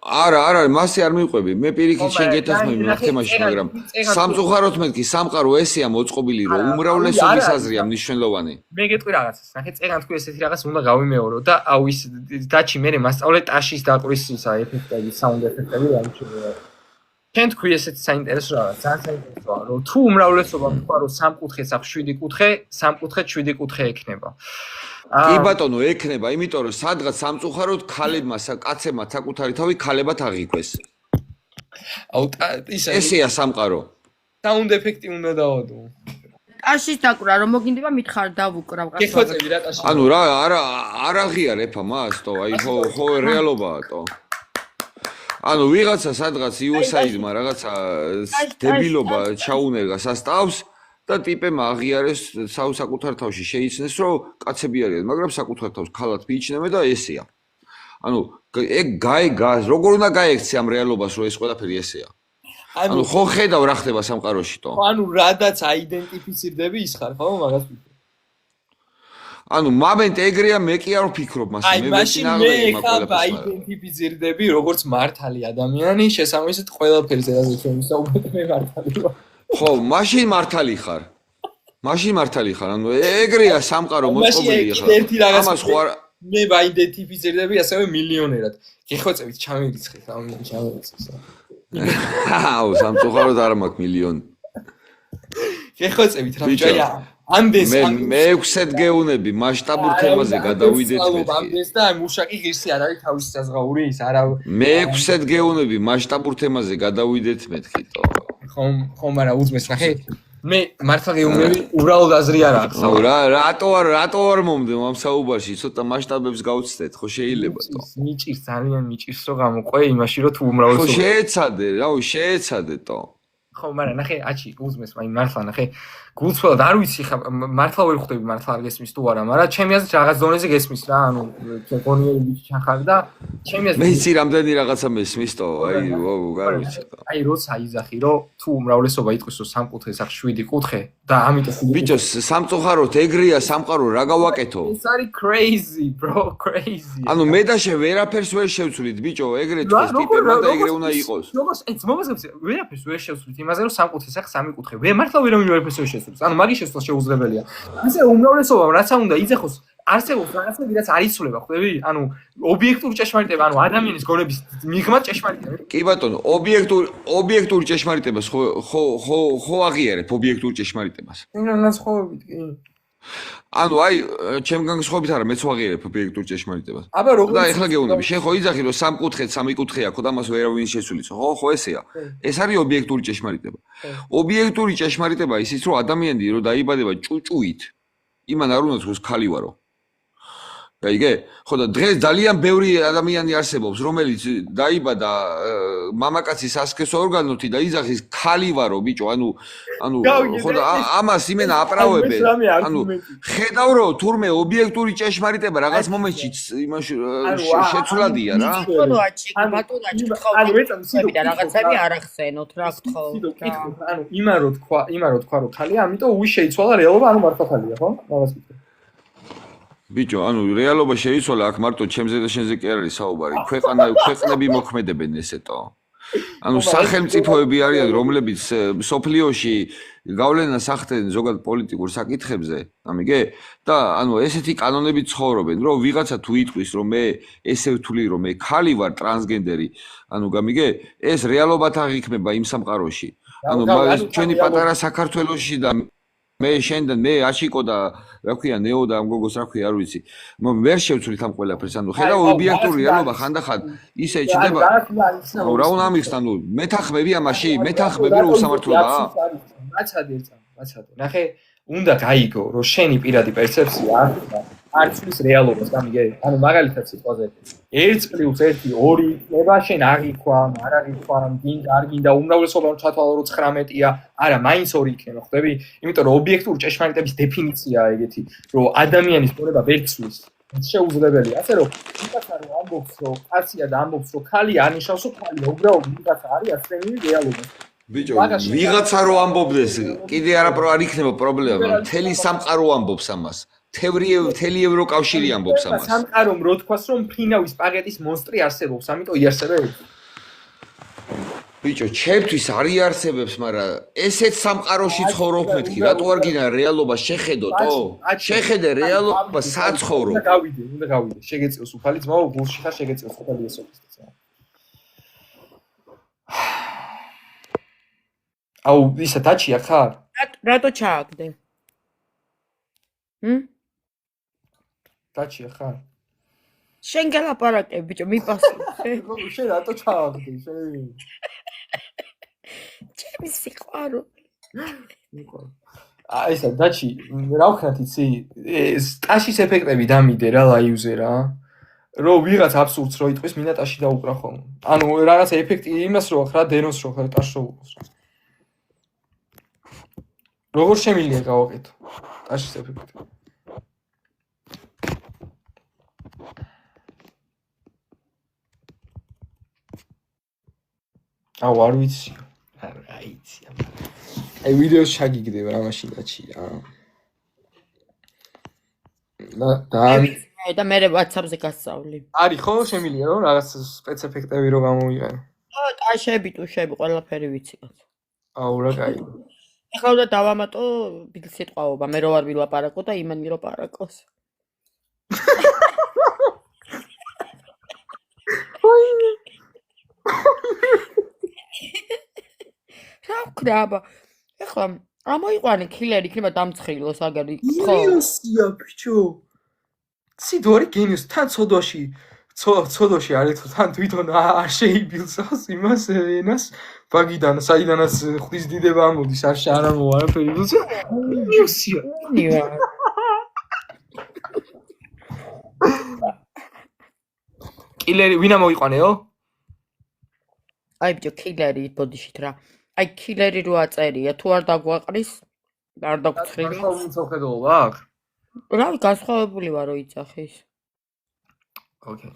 არა მასე არ მიყვები მე პირიქით შენ გეთახმები მაგ თემაში მაგრამ სამწუხაროდ მეთქი სამყარო ესეა მოწყობილი რომ უმრავლესობის აზრია მნიშვნელოვანი. მე გეტყვი რაღაცას. ნახე, წერან თქვი ესეთი რაღაც უნდა გავიმეორო და აუ ის დაჩი მე მასწავლე ტაშის დაყრის ისა ეფექტები, საუნდ ეფექტები რა შეიძლება. შენ თქვი ესეთი საინტერესო რაღაც, ძალიან საინტერესოა, რომ თუ უმრავლესობა თქვა რომ სამკუთხედს აქვს 7 კუთხე, სამკუთხედს 7 კუთხე ექნება. კი ბატონო, ექნება, იმიტომ რომ სადღაც სამწუხაროდ ქალებმა, კაცებმა საკუთარი თავი ქალებად აღიქვეს. აუ ესეა სამყარო. საუნდ ეფექტი უნდა დავადო. ტაშის დაკვრა რომ მოგინდება მითხარ დავუკრავ კაცო. გეხოცები რა ტაში. ანუ რა არ აღიარებ ამას, თო, აი ხო რეალობაა, თო. ანუ ვიღაცა სადღაც USAID-მა რაღაცა დებილობა ჩაუნერგა სასტავს და ტიპებმა აღიარეს საკუთარ თავში შეიცნეს რომ კაცები არიან, მაგრამ საკუთარ თავს ქალად მიიჩნევენ და ესეა. ანუ ეგ როგორ უნდა გაექცე ამ რეალობას რომ ეს ყველაფერი ესეა. ანუ ხო ხედავ რა ხდება სამყაროში თო. ანუ რადაც აიდენტიფიცირდები ის ხარ ხო მაგას ვიტყვი. ანუ მომენტ ეგრეა მე კი არ ვფიქრობ მას მე ხა აიდენტიფიცირდები როგორც მართალი ადამიანი შესაბამისად ყველაფერზე რაც ჩვენ ვისაუბრეთ მე მართალი ვარ. ხო მაშინ მართალი ხარ. ანუ ეგრეა სამყარო მოწყობილი ხარ. ამას ხო არ მე ვაიდენტიფიცირდები ასევე მილიონერად. გეხოცებით ჩამირიცხეთ ამიტომ ჩამირიცხეს. აუ სამწუხაროდ არ მაქვს მილიონი. გეხოცებით რა ბიჭია ამდენს მე 6-ად გეუნები მასშტაბურ თემაზე გადავიდეთ მეთქი. ამდენს და მუშაკი ღირსი არ არის თავის საზღაური ის არა მე 6-ად გეუნები მასშტაბურ თემაზე გადავიდეთ მეთქი თო. ხომ არა უძმეს ნახე მე მართლა გეუნები უბრალოდ აზრი არ აქვს. აუ რატო არ მომდე ამ საუბარში ცოტა მასშტაბებს გავცდეთ ხო შეიძლება თო. მიჭირს ძალიან მიჭირს რომ გამოყვე იმაში რომ თუ უმრავლესობა ხო შეეცადე თო. ხო მაგრამ ნახე აჩი უძმეს მაინ მართლა ნახე გულწრფელად არ ვიცი ხა მართლა ვერ ხვდები მართლა არ გესმის თუ არა მაგრამ ჩემი აზრით რაღაც ზონეზე გესმის რა ანუ გონიერი ბიჭი ჩახარ და ჩემი აზრით მე იცი რამდენი რაღაცა მესმის თო აი არ ვიცი თო აი როცა იძახი რომ თუ უმრავლესობა იტყვის რომ სამკუთხედს აქვს 7 კუთხე და ამიტომ ბიჭო სამწუხაროდ ეგრეა სამყარო რა გავაკეთო ეს არის crazy bro crazy ანუ მე და შე ვერაფერს ვერ შევცვლით ბიჭო ეგრე თქვის ტიპებმა და ეგრე უნდა იყოს როგორც ეს მომასგებს ვერაფერს ვერ შევცვლით იმაზე რომ სამკუთხედს აქვს 3 კუთხე მე მართლა ვერაფერს ვერ შევცვლით ანუ მაგის შესწავლა შეუძლებელია. ასე უმრავლესობამ რაც უნდა იძახოს არსებობს რაღაცები რაც არ იცვლება, ხვდები? ანუ ობიექტური ჭეშმარიტება, ანუ ადამიანის გონების მიღმა ჭეშმარიტება. კი ბატონო, ობიექტური ჭეშმარიტებას ხო აღიარებ ობიექტურ ჭეშმარიტებას. განსხვავებით კი. ანუ აი ჩემ განსხვავებით არა, მეც ვაღიარებ ობიექტურ ჭეშმარიტებას. აბა როგორ და ეხლა გეუბნები, შენ ხო იძახი რომ 3 კუთხე 3 კუთხე აქვს და მას ვერავინ შეცვლის. ხო ესეა. ეს არის ობიექტური ჭეშმარიტება. ობიექტური ჭეშმარიტება ისიც რომ ადამიანი რომ დაიბადება ჭუჭუით, იმან არ უნდა თქოს ქალი ვარო. გაიგე? ხო და დღეს ძალიან ბევრი ადამიანი არსებობს, რომელიც დაიბადა მამაკაცის ასქესო ორგანოთი და იძახის ქალი ვარო, ბიჭო, ანუ ხო და ამას იმენა აправებენ. ანუ ხედავ რომ თურმე ობიექტური ჭეშმარიტება რაღაც მომენტში იმაში შეცვლადია რა. ბატონაჩი გთხოვთ და რაღაცები არ ახსენოთ რა გთხოვთ. ანუ იმან რო თქვა რომ ქალია, ამიტომ უი შეიცვალა რეალობა, ანუ მართლა ქალია, ხო? მაგას ვიტყვი. ბიჭო, ანუ რეალობა შეიცვალა აქ მარტო ჩემზე და შენზე კი არ არის საუბარი. ქვეყნები მოქმედებენ ესეთო. ანუ სახელმწიფოები არიან, რომლებიც სოფლიოში გავლენას ახდენენ ზოგად პოლიტიკურ საკითხებზე, ამიგე? და ანუ ესეთი კანონებით ცხოვრობენ, რომ ვიღაცა თუ იტყვის, რომ მე ესე ვთვლი, რომ მე ხალი ვარ ტრანსგენდერი, ანუ გამიგე? ეს რეალობად აღიქმება იმ სამყაროში. ანუ ჩვენი პატარა საქართველოში და მე შენთან მე აშიკო და რა ქვია ნეო და ამ გოგოს რა ქვია არ ვიცი ვერ შევცვლით ამ ყველაფერს ანუ ხედავ ობიექტური რეალობა ხანდახან ისე ჩდება რა უნდა ამიხსნა ანუ მეთანხმები ამაში მეთანხმები რომ უსამართლობაა მაცადე ნახე უნდა გაიგო რომ შენი პირადი პერსეფცია არ ცვლის რეალობას გამიგე ანუ მაგალითად სიტყვაზე 1+1 2 ნება შენ აღიქვა არ აღიქვა გინდა არ გინდა უმრავლესობა რომ ჩათვალო რომ 19-ია არა მაინც 2 იქნება ხვდები იმიტომ რომ ობიექტური ჭეშმარიტების დეფინიციაა ეგეთი რომ ადამიანის პოვნება ვერ ცვლის შეუძლებელია ასე რომ ვიღაცა რომ ამბობს რომ კაცია და ამბობს რომ ხალია არნიშნავს რომ ხალია უბრალოდ ვიღაცა არის ასრენივი რეალობა ბიჭო ვიღაცა რომ ამბობდეს კიდე არ იქნება პრობლემა მთელი სამყარო ამბობს ამას თელი ევროკავშირი ამბობს ამას. სამყარომ რო თქვას რომ ფინავის პაკეტის მონსტრი არსებობს, ამიტომ იარსებებს. ბიჭო, ჩემთვის არ იარსებებს, მაგრამ ესეც სამყაროში ცხოვრობ მეთქი, რატო არ გინდა რეალობა შეხედოთო? შეხედე რეალობა საცხოვრო. უნდა გავიდე. შეგეწევს უფალი ძმაო, გულში ხარ შეგეწევს უფალი ესოქისტა. აუ, ისა დაჩია ხარ? რატო ჩააგდე? დაჩია ხარ? შენ გელაპარაკე ბიჭო, მიპასუხე. შენ რატო ჩააგდე შენ? ჩემი სიყვარული. აი ესა დაჩი, რა ვქნათ იცი? ტაშის ეფექტები დამიდე რა ლაივზე რა. რო ვიღაც აბსურდს რო იტყვის, მინდა ტაში დაუკრა ხოლმე. ანუ რაღაცა ეფექტი იმას რო ახ რა დენოს რო ხარ ტაშს რო უყოს. როგორ შემიძლია გავაკეთო? ტაშის ეფექტი. აუ არ ვიცი. არ იცი. აი ვიდეოს ჩაგიგდება რა მაშინ დაჩი რა. და მე WhatsApp-ზე გასწავლი. არის ხო შემიძლია რომ რაღაც სპეციფექტები რო გამოვიყენო. ტაშები, ტუშები, ყველაფერი ვიცი კაცო. აუ რა კაი. ეხლა უნდა დავამატო სიტყვაობა, მე რო არ ვილაპარაკო და იმან მირო პარაკოს. რა ვქრაბა? ეხლა ამოიყვანე კილერი, იქნება დამცხილოს აგარ იქ ხო? გენიოსია ბიჭო. სიდორი გენიოს თან ცოდოში არის თუ თან თვითონ არ შეიბილსავს იმას ენას ბაგიდან საიდანაც ხვდის დიდება ამოდის არ შეარამოვა არაფერი ბიჭო. გენიოსია. კილერი ვინ ამოიყვანეო? აი ბიჭო კილერი ბოდიშით რა. აი კილერი რო აწერია, თუ არ დაგვაყრის, არ დაგცხრილი. განსხვავებულობა აქვს? რა განსხვავებული ვარ რო იცახის. ოკეი.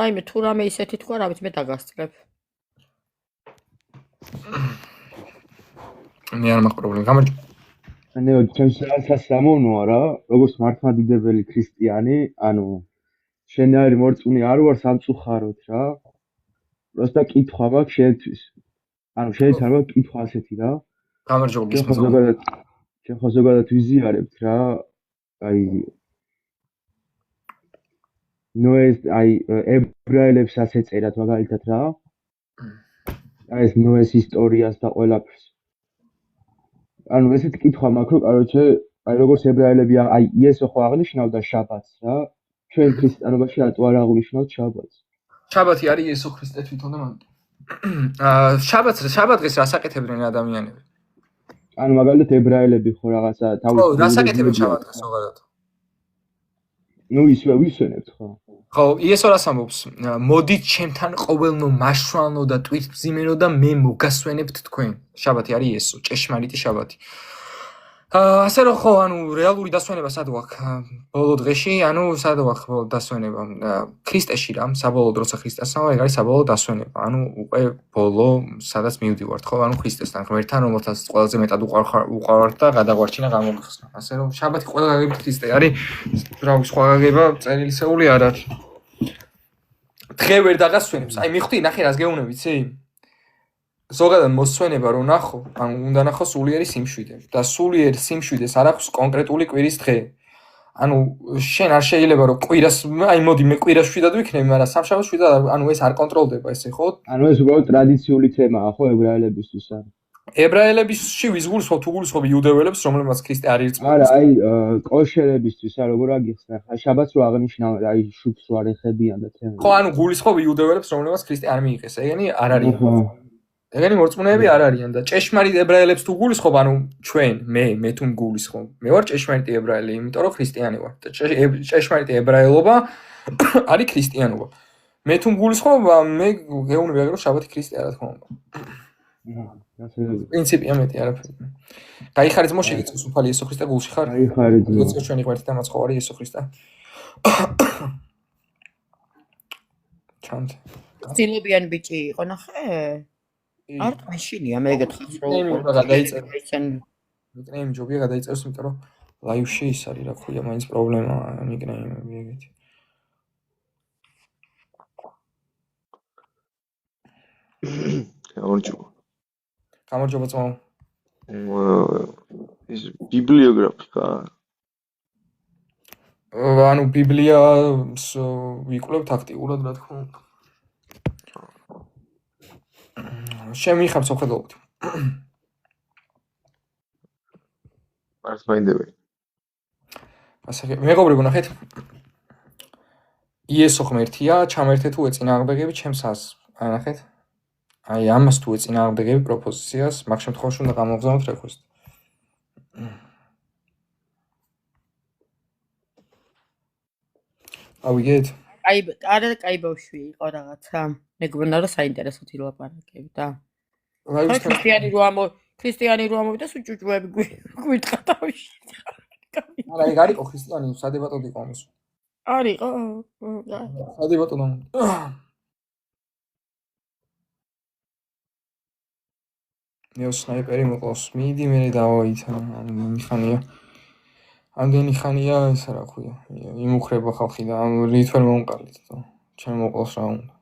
აი მე თუ რამე ისეთი თქვა, რა ვიცი მე დაგასწრებ. მე არ მაქვს პრობლემა. გამარჯობა. ნეო, ჩემს რასაც სამოვნოა რა, როგორც მართლმადიდებელი ქრისტიანი, ანუ შენ არის მორწმუნე არ ვარ სამწუხაროდ რა. პროსტა კითხვა მაქვს შენთვის. ანუ შეიძლება რა კითხვა ასეთი რა. გამარჯობა გისმენთ. შენ ხო ზოგადად ვიზიარებთ რა. აი ნოეს აი ებრაელებს ასე წერათ მაგალითად რა. აი ეს ნოეს ისტორიას და ყველაფერს. ანუ ესეთი კითხვა მაქვს, კაროჩე, აი როგორც ებრაელები აი იესო ხო აღნიშნავდა შაბათს რა. ჩვენ ქრისტიანობაში რატო არ აღნიშნავთ შაბათს? შაბათი არის იესო ქრისტე თვითონ და მანდ. შაბათს რასაკეთებდნენ ადამიანები? ანუ მაგალითად ებრაელები ხო რაღაცა თავის ხო, რასაკეთებენ შაბათს ზოგადად? ნუ ისე ვისვენებთ ხო? ხო, იესო რას ამბობს? მოდით ჩემთან ყოველნო მაშრალნო და ტვირთმზიმენო და მე მოგასვენებთ თქვენ. შაბათი არის იესო, ჭეშმარიტი შაბათი. ასე რომ ხო, ანუ რეალური დასვენება სად გვაქვს? ბოლო დღეში, ანუ სად გვაქვს ბოლო დასვენება? ქრისტეში რა, საბოლოოდ როცა ქრისტესთან ეგ არის საბოლოო დასვენება. ანუ უკვე ბოლო, სადაც მივდივართ, ხო? ანუ ქრისტესთან ღმერთთან, რომელთაც ყველაზე მეტად უყვართ და გადაგვარჩინა გამოგხსნა. ასე რომ შაბათი ყველა გაგებით ქრისტე არის, რა ვიცი, სხვა გაგება წერილისეული არ არის. დღე ვერ დაგასვენებს. აი მიხვდი, ნახე რას გეუბნები, იცი? ზოგადად მოსვენება რომ ნახო, ანუ უნდა ნახო სულიერი სიმშვიდე და სულიერ სიმშვიდეს არ აქვს კონკრეტული კვირის დღე. ანუ შენ არ შეიძლება რომ კვირას, აი მოდი მე კვირას შვიდად ვიქნები, მაგრამ სამშაბათს შვიდად, ანუ ეს არ კონტროლდება ესე, ხო? ანუ ეს უბრალოდ ტრადიციული თემაა, ხო, ებრაელებისთვის არა. ებრაელებისში ვიზგულისხმობ თუ გულისხმობ იუდეველებს, რომლებმაც ქრისტე არ ირწმუნებს. არა, აი კოშერებისთვის რა როგორ აგიხსნა, შაბათს რო აღნიშნავ, აი შუბს რო არ ეხებიან და თემები. ხო, ანუ გულისხმობ იუდეველებს, რომლებმაც ქრისტე არ მიიღეს. ეგენი არ არიან. ეგენი მორწმუნეები არ არიან და ჭეშმარიტ ებრაელებს თუ გულისხმობ, ანუ ჩვენ, მე თუ გულისხმობ. მე ვარ ჭეშმარიტი ებრაელი, იმიტომ რომ ქრისტიანი ვარ. და ჭეშმარიტი ებრაელობა არის ქრისტიანობა. მე თუ გულისხმობ, მე გეუბნები აგერ რომ შაბათი ქრისტე არა თქმა უნდა. პრინციპია მეტი არაფერი. გაიხარეთ მოშეგეწოს უფალი იესო ქრისტე გულში ხარ? გაიხარეთ. როცა ჩვენი ღმერთი და მაცხოვარი იესო ქრისტე. ჩანთ. ძილებიან ბიჭი იყო ნახე? არ მაშინია მე გეთხავს რომ ნიკნეიმი ჯობია გადაიწეროს, იმიტომ რომ ლაივში ის არის რა ქვია, მაინც პრობლემაა ნიკნეიმები ეგეთი. გამარჯობა. გამარჯობა ძმაო. ეს ბიბლიოგრაფი ხა? ანუ ბიბლიას ვიკვლევთ აქტიურად, რა თქმა უნდა. შემიხარ სამხედროობით. მართლმადიდებელი. ასე მეგობრებო, ნახეთ. იესო ღმერთია, ჩამერთე თუ ეწინააღმდეგები ჩემს აზრს. აი ნახეთ. აი ამას თუ ეწინააღმდეგები პროპოზიციას, მაგ შემთხვევაში უნდა გამოგზავნოთ რეკვესტი. ავიგეთ? არა, კაი ბავშვი იყო რაღაცა. მეგონა რომ საინტერესო დილაპარაკები და ქრისტიანი რო ამოვიდა სუჭუჭუები გვიტყა თავში. არა, ეგ არისო ქრისტიანი, სადებატოდ იყო ამის. არისო? სადებატოდ. მე სნაიპერი მოყავს, მიდი მე დავაიცა, ამდენი ხანია ეს რა ქვია, იმუხრება ხალხი და რითვენ მომყალით და ჩემ მოყავს რა უნდა.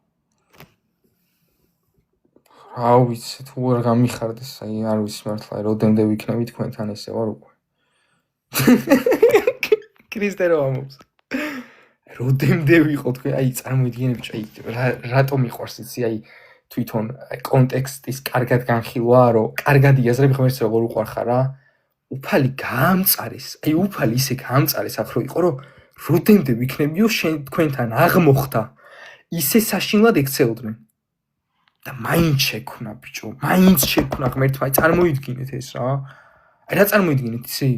რა ვიცი, თუ არ გამიხარდეს, აი არ ვიცი მართლა, როდემდე ვიქნები თქვენთან ესე ვარ უკვე. ქრისტე რო ამობს. როდემდე ვიყო თქვენ, აი წარმოიდგინე ბიჭო, აი რატომ მიყვარს იცი, აი თვითონ კონტექსტის კარგად განხილვა, რომ კარგად იაზრებ ღმერთს როგორ უყვარხარ რა. უფალი გაამწარეს, აი უფალი ისე გაამწარეს აქ რო იყო, რომ როდემდე ვიქნებიო შენ თქვენთან აღმოხდა, ისე საშინლად ექცეოდნენ. და მაინც შექმნა ბიჭო, მაინც შექმნა ღმერთმა, აი წარმოიდგინეთ ეს რა. აი რა წარმოიდგინეთ იცი?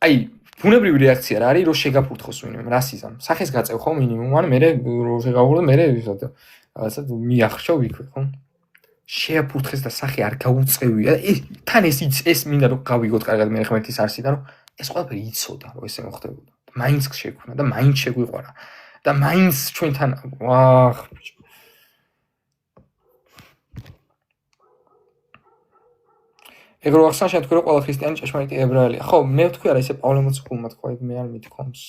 აი ბუნებრივი რეაქცია რა არის, რომ შეგაფურთხოს ვინმე რასიზმ. სახეს გაწევ ხო მინიმუმ, ანუ მე რო შეგავურო მე რაღაცა მიახშო იქვე, ხო? შეაფურთხეს და სახე არ გაუწევია. თან ეს მინდა რომ გავიგოთ კარგად მე ღმერთის არსიდან, რომ ეს ყველაფერი იცოდა, რომ ესე მოხდებოდა. მაინც შექმნა და მაინც შეგვიყვარა. და მაინც ჩვენთან ვახ ბიჭო. ეგ რო ახსნა შენ თქვი რომ ყველა ქრისტიანი ჭეშმარიტი ებრაელია. ხო, მე ვთქვი არა, ისე პავლე მოციქულმა თქვა, მე არ მithქვამს.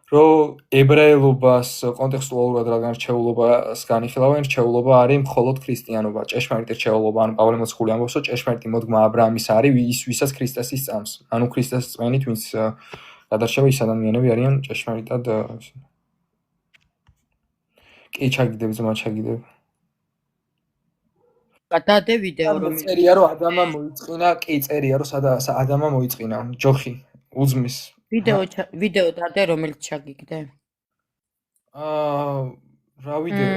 რომ ებრაელობას კონტექსტუალურად რადგან რჩეულობას განიხილავენ, რჩეულობა არის მხოლოდ ქრისტიანობა. ჭეშმარიტი რჩეულობა, ანუ პავლე მოციქული ამბობს, რომ ჭეშმარიტი მოდგმა აბრაამის არის ის, ვისაც ქრისტეს ისწამს. ანუ ქრისტეს წმენით, ვინც გადარჩება, ის ადამიანები არიან ჭეშმარიტად. კი, ჩაგიდებ, ზომა ჩაგიდებ. გადადე ვიდეო რომ წერია რომ ადამა მოიწყინა, კი წერია რომ ადამა მოიწყინა, ჯოხი უძმის. ვიდეო დადე რომელიც ჩაგიგდე? რა ვიდეო?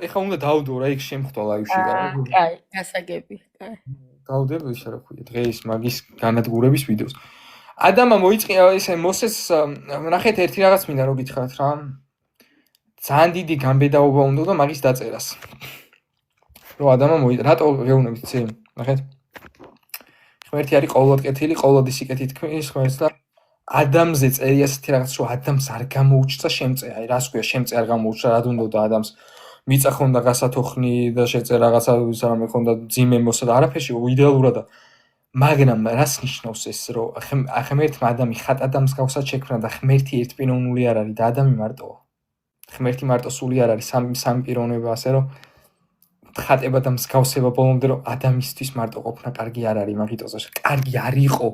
ეხა უნდა დავდო რა, იქ შემხვდა ლაივში და. კაი, გასაგები, კაი. დავდებ ის რა ქვია, დღეს მაგის განადგურების ვიდეოს. ადამა მოიწყინა ესე მოსეს, ნახეთ ერთი რაღაც მინდა რომ გითხრათ რა. ძალიან დიდი გამბედაობა უნდა და მაგის დაწერას. რომ ადამა რატო გეუბნებით იცი? ნახეთ. ღმერთი არის ყოვლად კეთილი, ყოვლად ისიკეთი თქმის ღმერთს და ადამიანზე წერია ასეთი რაღაც, რომ ადამიანს არ გამოუჩნდა შემწე, აი რას ქვია, შემწე არ გამოუჩნდა, რა უნდა ადამიანს მიწა ხონდა გასათოხნი და შეწე რაღაცა რამე ხონდა ძიმე მოსა და არაფერში იდეალურადა. მაგრამ რას ნიშნავს ეს, რომ ღმერთმა ადამი ხატ ადამიანს გავსად შექმნა და ღმერთი ერთპიროვნული არ არის და ადამი მარტოა. ღმერთი მარტო სული არ არის, სამი პიროვნება, ასე რომ ხატება და მსგავსება ბოლომდე რომ ადამიანისთვის მარტო ყოფნა კარგი არ არის, მაგიტოზე კარგი არ იყო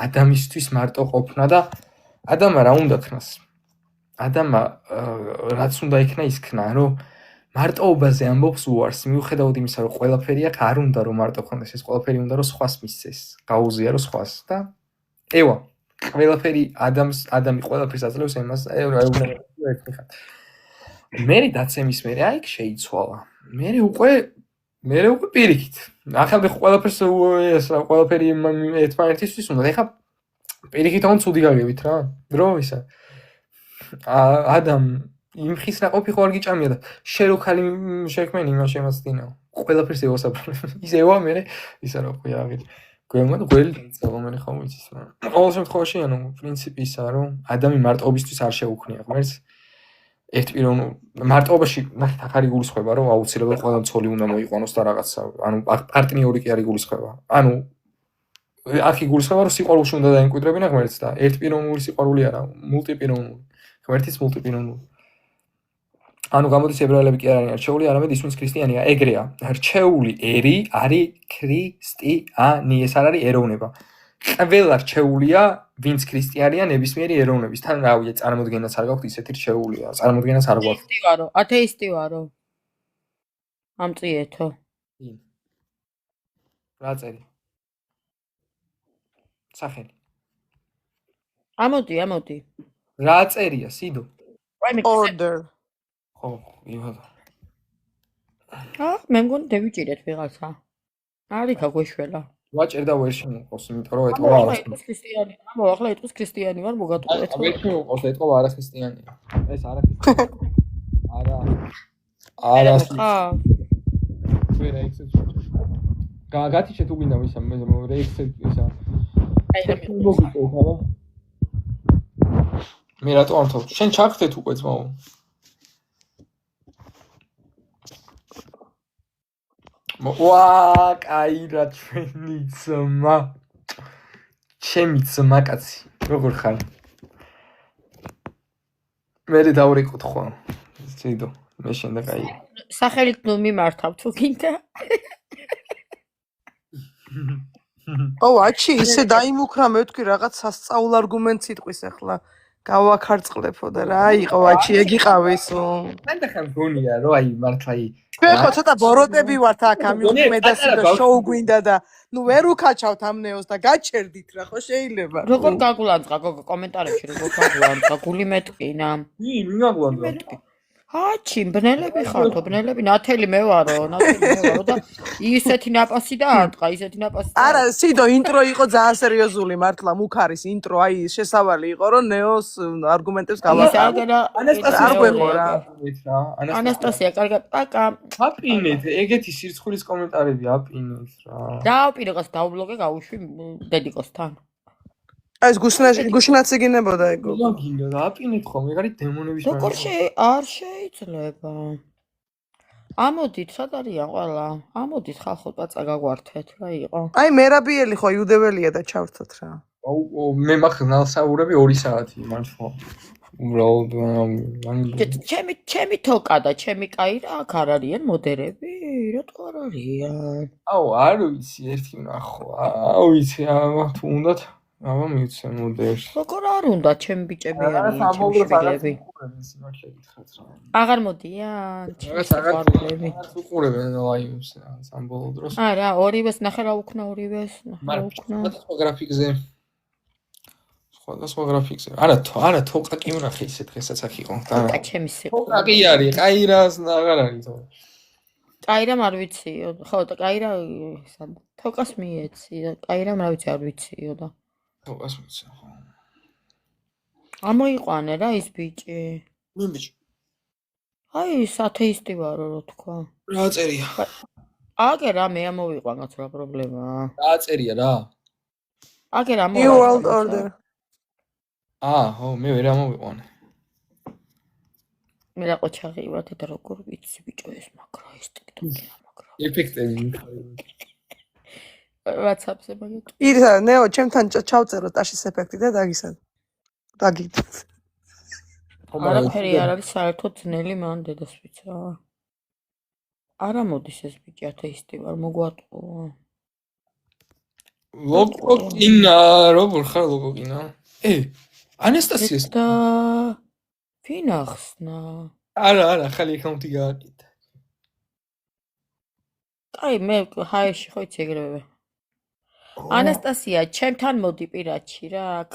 ადამიანისთვის მარტო ყოფნა და ადამა რა უნდა ქნას? ადამა რაც უნდა იქნა ის ქნა, რომ მარტოობაზე ამბობს უარს, მიუხედავად იმისა, რომ ყველაფერი აქ არ უნდა რომ მარტო ქონდეს, ეს ყველაფერი უნდა რომ სხვას მისცეს, გაუზიარო სხვას და ევა, ყველაფერი ადამი ყველაფერს აძლევს იმას, ერთხელ. მე დაცემის მერე აი შეიცვალა. მე უკვე პირიქით. ახლა ყველაფერს ეს ყველაფერი ერთმანეთისთვის უნდა. ეხლა პირიქით აღონ ცუდი გაგებით რა. დრო ისა. ადამ იმ ხის ნაყოფი ხო არ გიჭამია და შე რო ხალი შექმენი იმას შემაცდინაო. ყველაფერს ევასაბრალე. ის ევა მე ისა რა ხო აღიდი. გველი წავა მე ხომ იცის რა. ყოველ შემთხვევაში ანუ პრინციპი ისაა რომ ადამი მარტოობისთვის არ შეუქმნია ღმერთს. ერთპიროვნულ მარტოობაში ნახეთ აქ არის გულისხმობა რომ აუცილებლად ყველა მცოლი უნდა მოიყვანოს და რაღაცა ანუ პარტნიორი კი არის გულისხმობა ანუ აქ გულისხმობა რომ სიყვარულში უნდა დაემკვიდრებინა ღმერთს და ერთპიროვნული სიყვარული არა მულტიპიროვნული ღმერთის მულტიპიროვნული ანუ გამოდის ებრაელები კი არ არიან რჩეული არამედ ის ვინც ქრისტიანია ეგრეა რჩეული ერი არის ქრისტიანი ეს არ არის ეროვნება ყველა რჩეულია ვინც ქრისტიანია ნებისმიერი ეროვნების თან რავია წარმოდგენაც არ გაქვთ ისეთი რჩეულია წარმოდგენაც არ გვაქვს ათეისტი ვარო ამწიეთო რა წერი სახელი ამოდი რა წერია სიდო order ხო ივადა მე მგონი დევიჭირეთ ვიღაცა არის გაგვეშველა ვაჭერდა ვერ შემოყოს იმიტომ რომ ეთყობა ქრისტიანი ახლა ეთყვის ქრისტიანი ვარ მოგატყუეთ ვერ შემოყოს ეთყობა არა ქრისტიანია ეს არა არა ვერ ექსეთ გაგათიშე თუ გინდა ვისა მე ექსეთ ისა მე რატო არ თქო შენ ჩაგხდეთ უკვე ძმაო ვა კაი რა ჩვენი ძმა ჩემი ძმა კაცი როგორ ხარ მე დავრეკუთხო ზედო მე შენ და კაი სახელით ნუ მიმართავ თუ გინდა აჩი ისე დაიმუქრა მე ვთქვი რაღაც სასწაულ არგუმენტს იტყვის ახლა გავაქარწყლებო და რა იყო აჩი ეგ იყავის მან და ხან გონია რომ აი მართლა ჩვენ ხო ცოტა ბოროტები ვართ აქ ამი მე და შოუ გვინდა და ნუ ვერ უკაჩავთ ამნეოს და გაჩერდით რა ხო შეიძლება როგორ გაგულანძღა გოგო კომენტარებში როგორ გაგულანძღა გული მეტყინა ვინ გაგულანძღა აჩი ბნელები ხართო ბნელები ნათელი მე ვარო და ისეთი ნაპასი და არტყა ისეთი ნაპასი არა სიდო ინტრო იყო ძალიან სერიოზული მართლა მუქარის ინტრო აი შესავალი იყო რომ ნეოს არგუმენტებს გავაკეთე ანასტასია კარგად პაკა აპინეთ ეგეთი სირცხვილის კომენტარები აპინეთ რა რა აპირებას დავბლოგე გავუშვი დედიკოსთან ეს გუშნაცი გინებოდა ეგ გინდა და აპინეთ ხომ ეგ არის დემონების როგორ არ შეიძლება ამოდით სად არიან ყველა ამოდით ხალხო პაცა გაგვართეთ რა იყო აი მერაბიელი ხო იუდეველია და ჩავრთოთ რა აუ მე მახნალსაურები 2 საათი მან ხო უბრალოდ ჩემი თოკა და ჩემი კაი რა აქ არ არიან მოდერები რატო არ არიან აუ არ ვიცი ერთი ნახო აუ ვიცი თუ უნდათ აბა მივცე მოდერს როგორ არ უნდა ჩემი ბიჭები არიან ჩემი შვილები აღარ მოდიან რაღაცა უყურებენ ლაივს სამბოლო დროს არა ორივეს ნახე რა უკნა ორივეს სხვადასხვა გრაფიკზე არა თოკა კი ვნახე ისე დღესაც აქ იყო და ჩემი სიყვარული თოკა კი არის კაირას აღარ არის თო კაირამ არ ვიციო ხო და კაირა თოკას მიეცი და კაირამ რა ვიცი არ ვიციო და თოკას მიეცი ხო ამოიყვანე რა ის ბიჭი მე ბიჭი აი ათეისტი ვარო რა თქვა რა წერია აგე რა მე ამოვიყვანოთ რა პრობლემაა რა წერია რა აგერ New World Order. ხო, მე ვერ ამოვიყვანე. მე რა ყოჩაღივარ და როგორ ვიცი ბიჭო ეს მაგრა ეს TikTok-ი მაგრა. ეფექტები. WhatsApp-ზე მაგეთ. ირა, ნეო, ჩემთან ჩავწერო ტაშის ეფექტი და დაგისად. დაგიგდეთ. არაფერი არ არის საერთოდ ძნელი მან დედას ვიცა. არა მოდის ეს ბიჭი ათეისტი ვარ მოგვატყო. ლოკოკინა, როგორ ხარ ლოკოკინა? ანასტასიას და ვინ ახსნა? არა, ხალი აკაუნტი გააკეთა. აი მე ჰაიში ხო იცი ეგრევე. ანასტასია, ჩემთან მოდი პირადში რა, აქ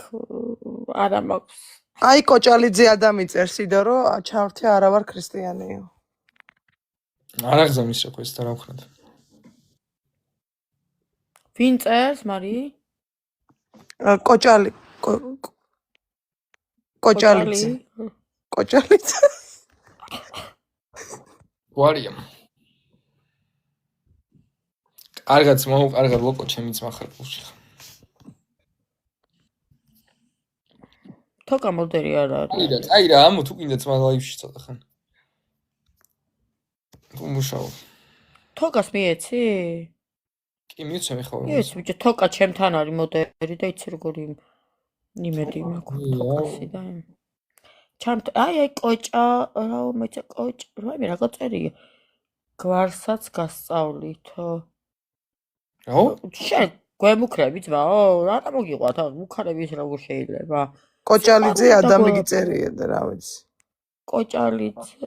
არა მაქვს. აი კოჭალიძე ადამიწერს იდო რომ ჩავრთე არა ვარ ქრისტიანიო. არ აღზამის რა ეს და რა ვქნათ. ვინ წერს, მარი? კოჭალი კოჭალიძე. კოჭალიძე. გვარია. კარგად მოუყარგად ლოკო ჩემიც მახარებულში. თოკა მოდერი არ არის. აი რა, ამო თუ კიდე ძმა ლაივში ცოტა ხან. უმუშაო. თოკას მიეცი? კი მიცემ ხო. ეს ბიჭო თოკა ჩემთან არის მოდერი და იცი როგორი იმედი მაქვს თოკასი და ჩემ აი კოჭა რა მეცა კოჭ რა მე რა გაწერია გვარსაც გასწავლითო რა? შენ გვემუქრები ძმაო რა მოგიყვათ მუქარების როგორ შეიძლება კოჭალიძე ადამი წერია და რა ვიცი კოჭალიძე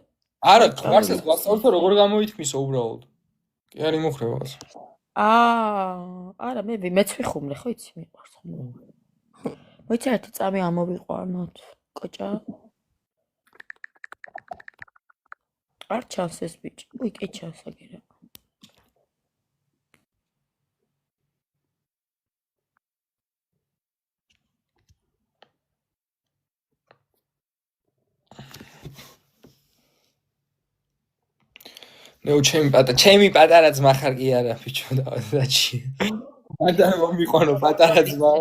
არა გვარსაც გასწავლითო როგორ გამოითქმისო უბრალოდ კი არ იმუქრებას არა მეც ვიხუმლე ხო იცი მიყვარს ხომ მოიცა ერთი წამი ამოვიყვანოთ კოჭა არ ჩანს ეს ბიჭი უი კი ჩანს აგერა ნეო ჩემი პატარა ძმა ხარ კი არა ბიჭო დაჩი პატარა მომიყვანო პატარა ძმა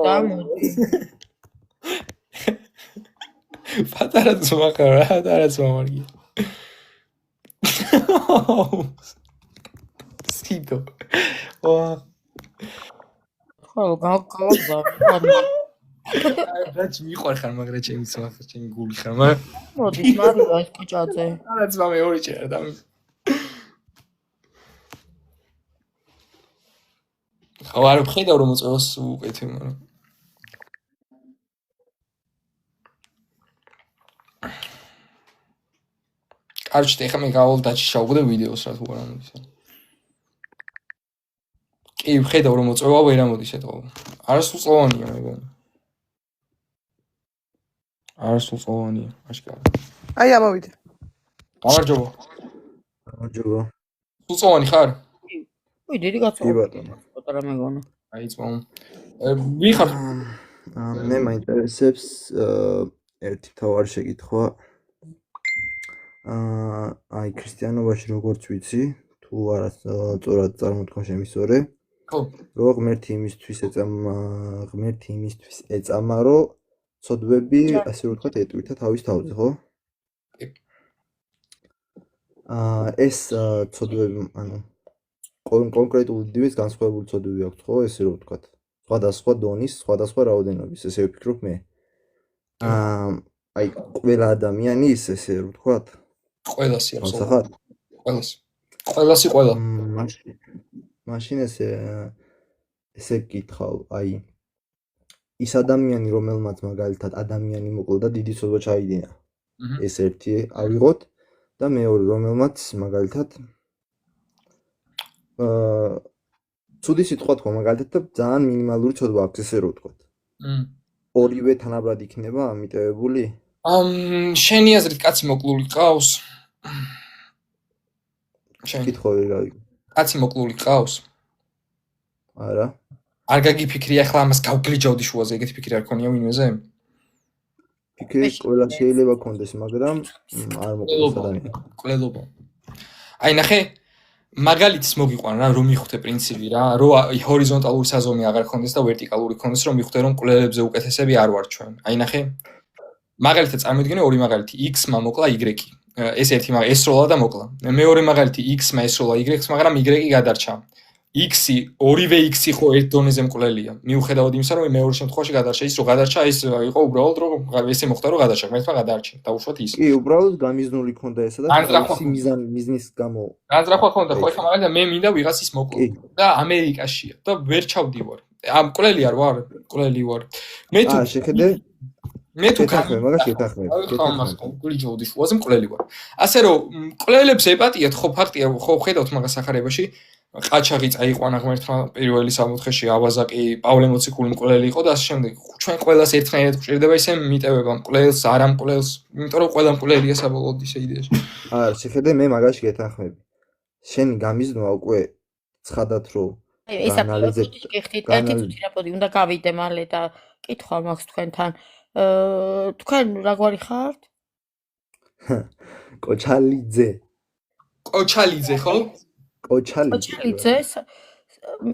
პატარა ძმა ხარ რა პატარა ძმა მარგი სიტო ხო გავგავდა რაჭი მიყვარ ხარ მაგრამ ჩემი ძმა ხარ ჩემი გული ხარ მაგრამ მოდი მარია ეს კოჭაძე პატარა ძმა მეორე ჭერა და ხო არ ვხედავ რომ მოწევას უკეთე მაგრამ კარჩი ეხა მე გავალ დაჩი შავგდე ვიდეოს რა თუ არ ამოდის კი ვხედავ რომ მოწევა ვერ ამოდის ეთქო არასრულწლოვანია მეგონა არასრულწლოვანია აშკარა აი ამოვიდე გამარჯობა გამარჯობა სრულწლოვანი ხარ უი დიდი კაცო კი ბატონო პატარა მეგონა აი ძმაო ვიხარ მე მაინტერესებს ერთი თავარი შეკითხვა აი ქრისტიანობაში როგორც ვიცი თუ არა სწორად წარმოთქვა შემისწორე ხო რომ ღმერთი იმისთვის ეწამა რომ ცოდვები ასე ვთქვათ ეტვირთა თავის თავზე ხო ეს ცოდვები ანუ კონკრეტული დილის განსხვავებული ცოდვები აქვს ხო ესე რომ ვთქვათ სხვადასხვა დონის სხვადასხვა რაოდენობის ესე ვფიქრობ მე აი ყველა ადამიანის ესე რომ ვთქვათ ყველასი ახლა ყველასი ყველა მაშინ ესე გითხავ აი ის ადამიანი რომელმაც მაგალითად ადამიანი მოკლდა და დიდი ცოდვა ჩაიდინა ეს ერთი ავიღოთ და მეორე რომელმაც მაგალითად ცუდი სიტყვა თქვა მაგალითად და ძალიან მინიმალური ცოდვა აქვს ესე რომ ვთქვათ ორივე თანაბრად იქნება ამიტევებული შენი აზრით კაცი მოკლული ყავს კითხვები რა კაცი მოკლული ყავს არა არ გაგიფიქრი ახლა ამას გავგლიჯავდი შუაზე ეგეთი ფიქრი არ ქონია ვინმეზე ფიქრი ყველა შეიძლება კონდეს მაგრამ არ მოკლეს ადამიანი კლელობა აი ნახე მაგალითს მოგიყვან რა რომ მიხვდე პრინციპი რა რომ ჰორიზონტალური საზომი აღარ ქონდეს და ვერტიკალური ქონდეს რომ მიხვდე რომ მკვლელებზე უკეთესები არ ვარ ჩვენ აი ნახე მაგალითად წარმოიდგინე ორი მაგალითი x-მა მოკლა y-ი ეს ერთი მაგალითი ესროლა და მოკლა მეორე მაგალითი x-მა ესროლა y-ს მაგრამ y-ი გადარჩა x-ი ორივე x-ი ხო ერთ დონეზე მკვლელია მიუხედავად იმისა რომ მეორე შემთხვევაში გადარჩა ის რომ გადარჩა ის იყო უბრალოდ რომ ესე მოხდა რომ გადარჩა ერთმა გადარჩა დაუშვათ ის კი უბრალოდ გამიზნული ქონდა ესა და მიზნის გამო განზრახვა ქონდა ხო ეხლა მაგალითად მე მინდა ვიღაცის მოკლო და ამერიკაშია და ვერ ჩავდივარ ამ მკვლელი არ ვარ მკვლელი ვარ მე თუ შეხედე მე თუ მაგაში ეთახმები გულიჯოდი შუაზე მკვლელი ვარ ასე რომ მკვლელებს ეპატიათ ხო ფაქტია ხო ხედავთ მაგას სახარებაში ყაჩაღი წაიყვანა ღმერთმა პირველი 60-ში ავაზაკი პავლე მოციქული მკვლელი იყო და ასე შემდეგ ჩვენ ყველას ერთნაირად გვჭირდება ისე მიტევება მკვლელს არა მკვლელს იმიტომ რომ ყველა მკვლელია საბოლოოდ ისე იდეაში შეხედე მე მაგაში გეთანხმები შენი გამიზნვა უკვე ცხადად რომ ეს აპოლოგეთი გიხდით ერთი წუთი რაპოდი უნდა გავიდე მალე და კითხვა მაქვს თქვენთან თქვენ რაგვარი ხართ კოჩალიძე ხო კოჩალიძე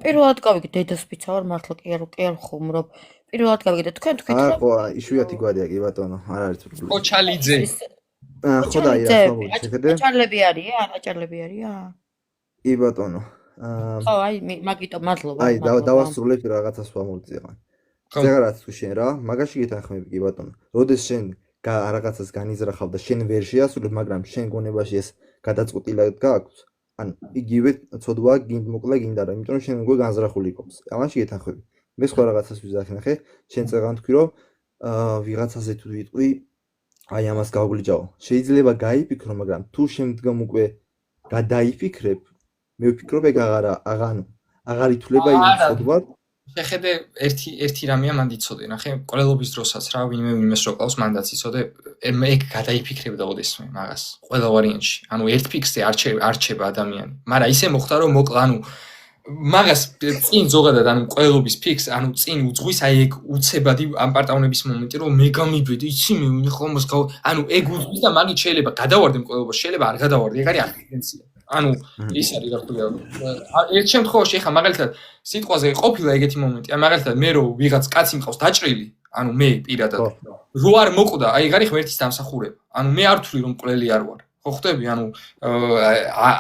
პირველად გავიგე დედასპიცა ვარ მართლა კი არ ხუმრობ პირველად გავიგე თქვენ თქვით რომ ხო იშვიათი გვარია კი ბატონო არ არის პრობლემა კოჩალიძე ხო და შეხედე აჭარლები არიან აჭარლები არიან კი ბატონო ხო აი მაგიტომ მადლობა აი დავასრულებ რაღაცას ვამოვწევან ზეგარაც თუ შენ რა მაგაში გეთანხმები კი ბატონო როდეს შენ რაღაცას განიზრახავ და შენ ვერ შეასრულებ მაგრამ შენ გონებაში ეს გადაწყვეტილად გააქვს ან იგივე ცოდვა მოკლა გინდა რა იმიტომ რომ შენ უკვე განზრახული გქონს ამაში გეთანხმები მე სხვა რაღაცას ვიზახე ნახე შენ წეგან თქვი რომ ვიღაცაზე თუ ვიტყვი აი ამას გავგლიჯავ შეიძლება გაიფიქრო მაგრამ თუ შემდგომ უკვე გადაიფიქრებ მე ვფიქრობ ეგ აღარ ითვლება იმ ცოდვად შეხედე ერთი რამეა მან დიცოდე ნახე ყოლობის დროსაც რა ვინმეს რო ყავს მანდაც იცოდე მე ეგ გადაიფიქრებდა ოდესმე მაგას ყველა ვარიანტში ანუ ერთ ფიქსზე არჩება ადამიანი მაგრამ ისე მოხდა რომ მოკლა ანუ მაგას წინ ზოგადად ანუ ყოლობის ფიქს ანუ წინ უძღვის აი ეგ უცებადი ამპარტავნების მომენტი რომ მე გამიბედი იცი მე ვინ ხომოს ანუ ეგ უძღვის და მაგით შეიძლება გადავარდე ყოლობას შეიძლება არ გადავარდე ეგ არის არტენცია ანუ ის არის რა ქვია ერთ შემთხვევაში ეხა მაგალითად სიტყვაზე ყოფილა ეგეთი მომენტი აი მაგალითად მე რო ვიღაც კაცი მყავს დაჭრილი ანუ მე პირადად რო არ მოკვდა აი ეგ არის ღმერთის დამსახურება ანუ მე არ ვთვლი რომ მკვლელი არ ვარ ხო ხვდები ანუ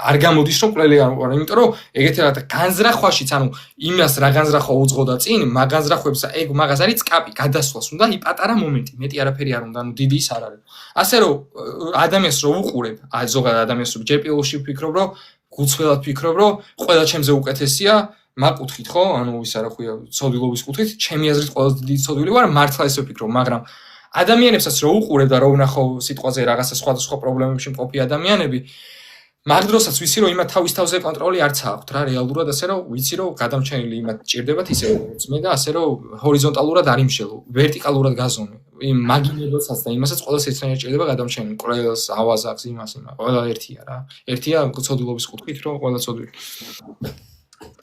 არ გამოდის რომ მკვლელი არ ვარ იმიტომ რომ ეგეთად განზრახვაშიც ანუ იმას რა განზრახვა უძღოდა წინ მაგ განზრახვებს ეგ მაგას არის წკაპი გადასვლას უნდა ი პატარა მომენტი მეტი არაფერი არ უნდა ანუ დიდი ის არ არის ასე რომ ადამიანს რო უყურებ აი ზოგადად ადამიანს რო ჯერ პირველში ვფიქრობ რომ გუცველად ვფიქრობ რომ ყველა ჩემზე უკეთესია მაგ კუთხით ხო ანუ ისა რა ქვია ცოდვილობის კუთხით ჩემი აზრით ყველაზე დიდი ცოდვილი ვარ მართლა ესე ვფიქრობ მაგრამ ადამიანებსაც რო უყურებ და რო ვნახო სიტყვაზე რაღაცა სხვადასხვა პრობლემებში მყოფი ადამიანები მაგ დროსაც ვიცი რომ იმათ თავის თავზე კონტროლი არც აქვთ რა რეალურად ასე რომ ვიცი რომ გადამჩენილი იმათ ჭირდებათ ისე როგორც მე და ასე რომ ჰორიზონტალურად არ იმშელო ვერტიკალურად გაზომე იმ მაგინებელსაც და იმასაც ყველას ერთნაირად ჭირდება გადამჩენილი ყველას ავაზაკს იმას ყველა ერთია რა ერთია ცოდვილობის კუთხით რომ ყველა ცოდვილი